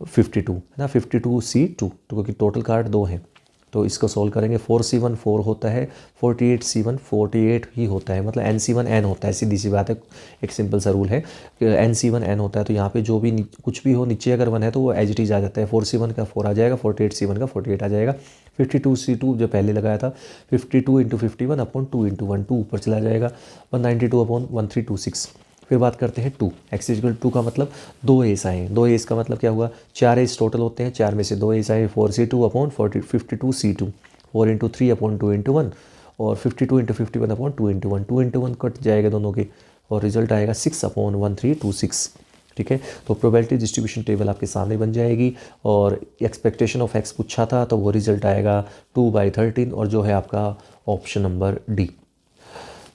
52 है ना। 52C2 तो क्योंकि टोटल कार्ड 2 हैं तो इसको सॉल्व करेंगे। 4C1 4 होता है, 48C1 48 ही होता है, मतलब NC1 N होता है। सीधी सी बात है, एक सिंपल सा रूल है कि NC1 N होता है। तो यहाँ पे जो भी कुछ भी हो नीचे अगर 1 है तो वो एज इट इज़ आ जाता है। 4C1 का 4 आ जाएगा, 48C1 का 48 आ जाएगा। 52C2 जो पहले लगाया था 52 × 51 अपॉन 2 × 1, 2 ऊपर चला जाएगा 192 अपॉन 1326। फिर बात करते हैं 2। x इक्वल 2 का मतलब 2 एस आए। 2 एस का मतलब क्या हुआ, 4 एस टोटल होते हैं, 4 में से 2 एस आए। 4C2 अपॉन 52C2, 4 × 3 अपॉन 2 × 1 और 52 × 51 अपॉन 2 × 1। 2 × 1 कट जाएगा दोनों के और रिजल्ट आएगा 6 अपॉन 1326। ठीक है, तो प्रोबेबिलिटी डिस्ट्रीब्यूशन टेबल आपके सामने बन जाएगी और एक्सपेक्टेशन ऑफ x पूछा था तो वो रिजल्ट आएगा 2/13 और जो है आपका ऑप्शन नंबर डी।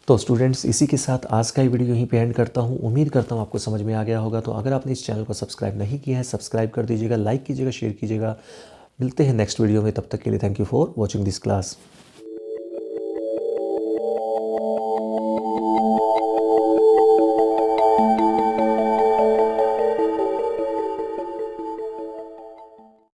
तो स्टूडेंट्स इसी के साथ आज का ये वीडियो यहीं पे एंड करता हूँ। उम्मीद करता हूँ आपको समझ में आ गया होगा। तो अगर आपने इस चैनल को सब्सक्राइब नहीं किया है, सब्सक्राइब कर दीजिएगा, लाइक कीजिएगा, शेयर कीजिएगा। मिलते हैं नेक्स्ट वीडियो में, तब तक के लिए thank you for watching this class.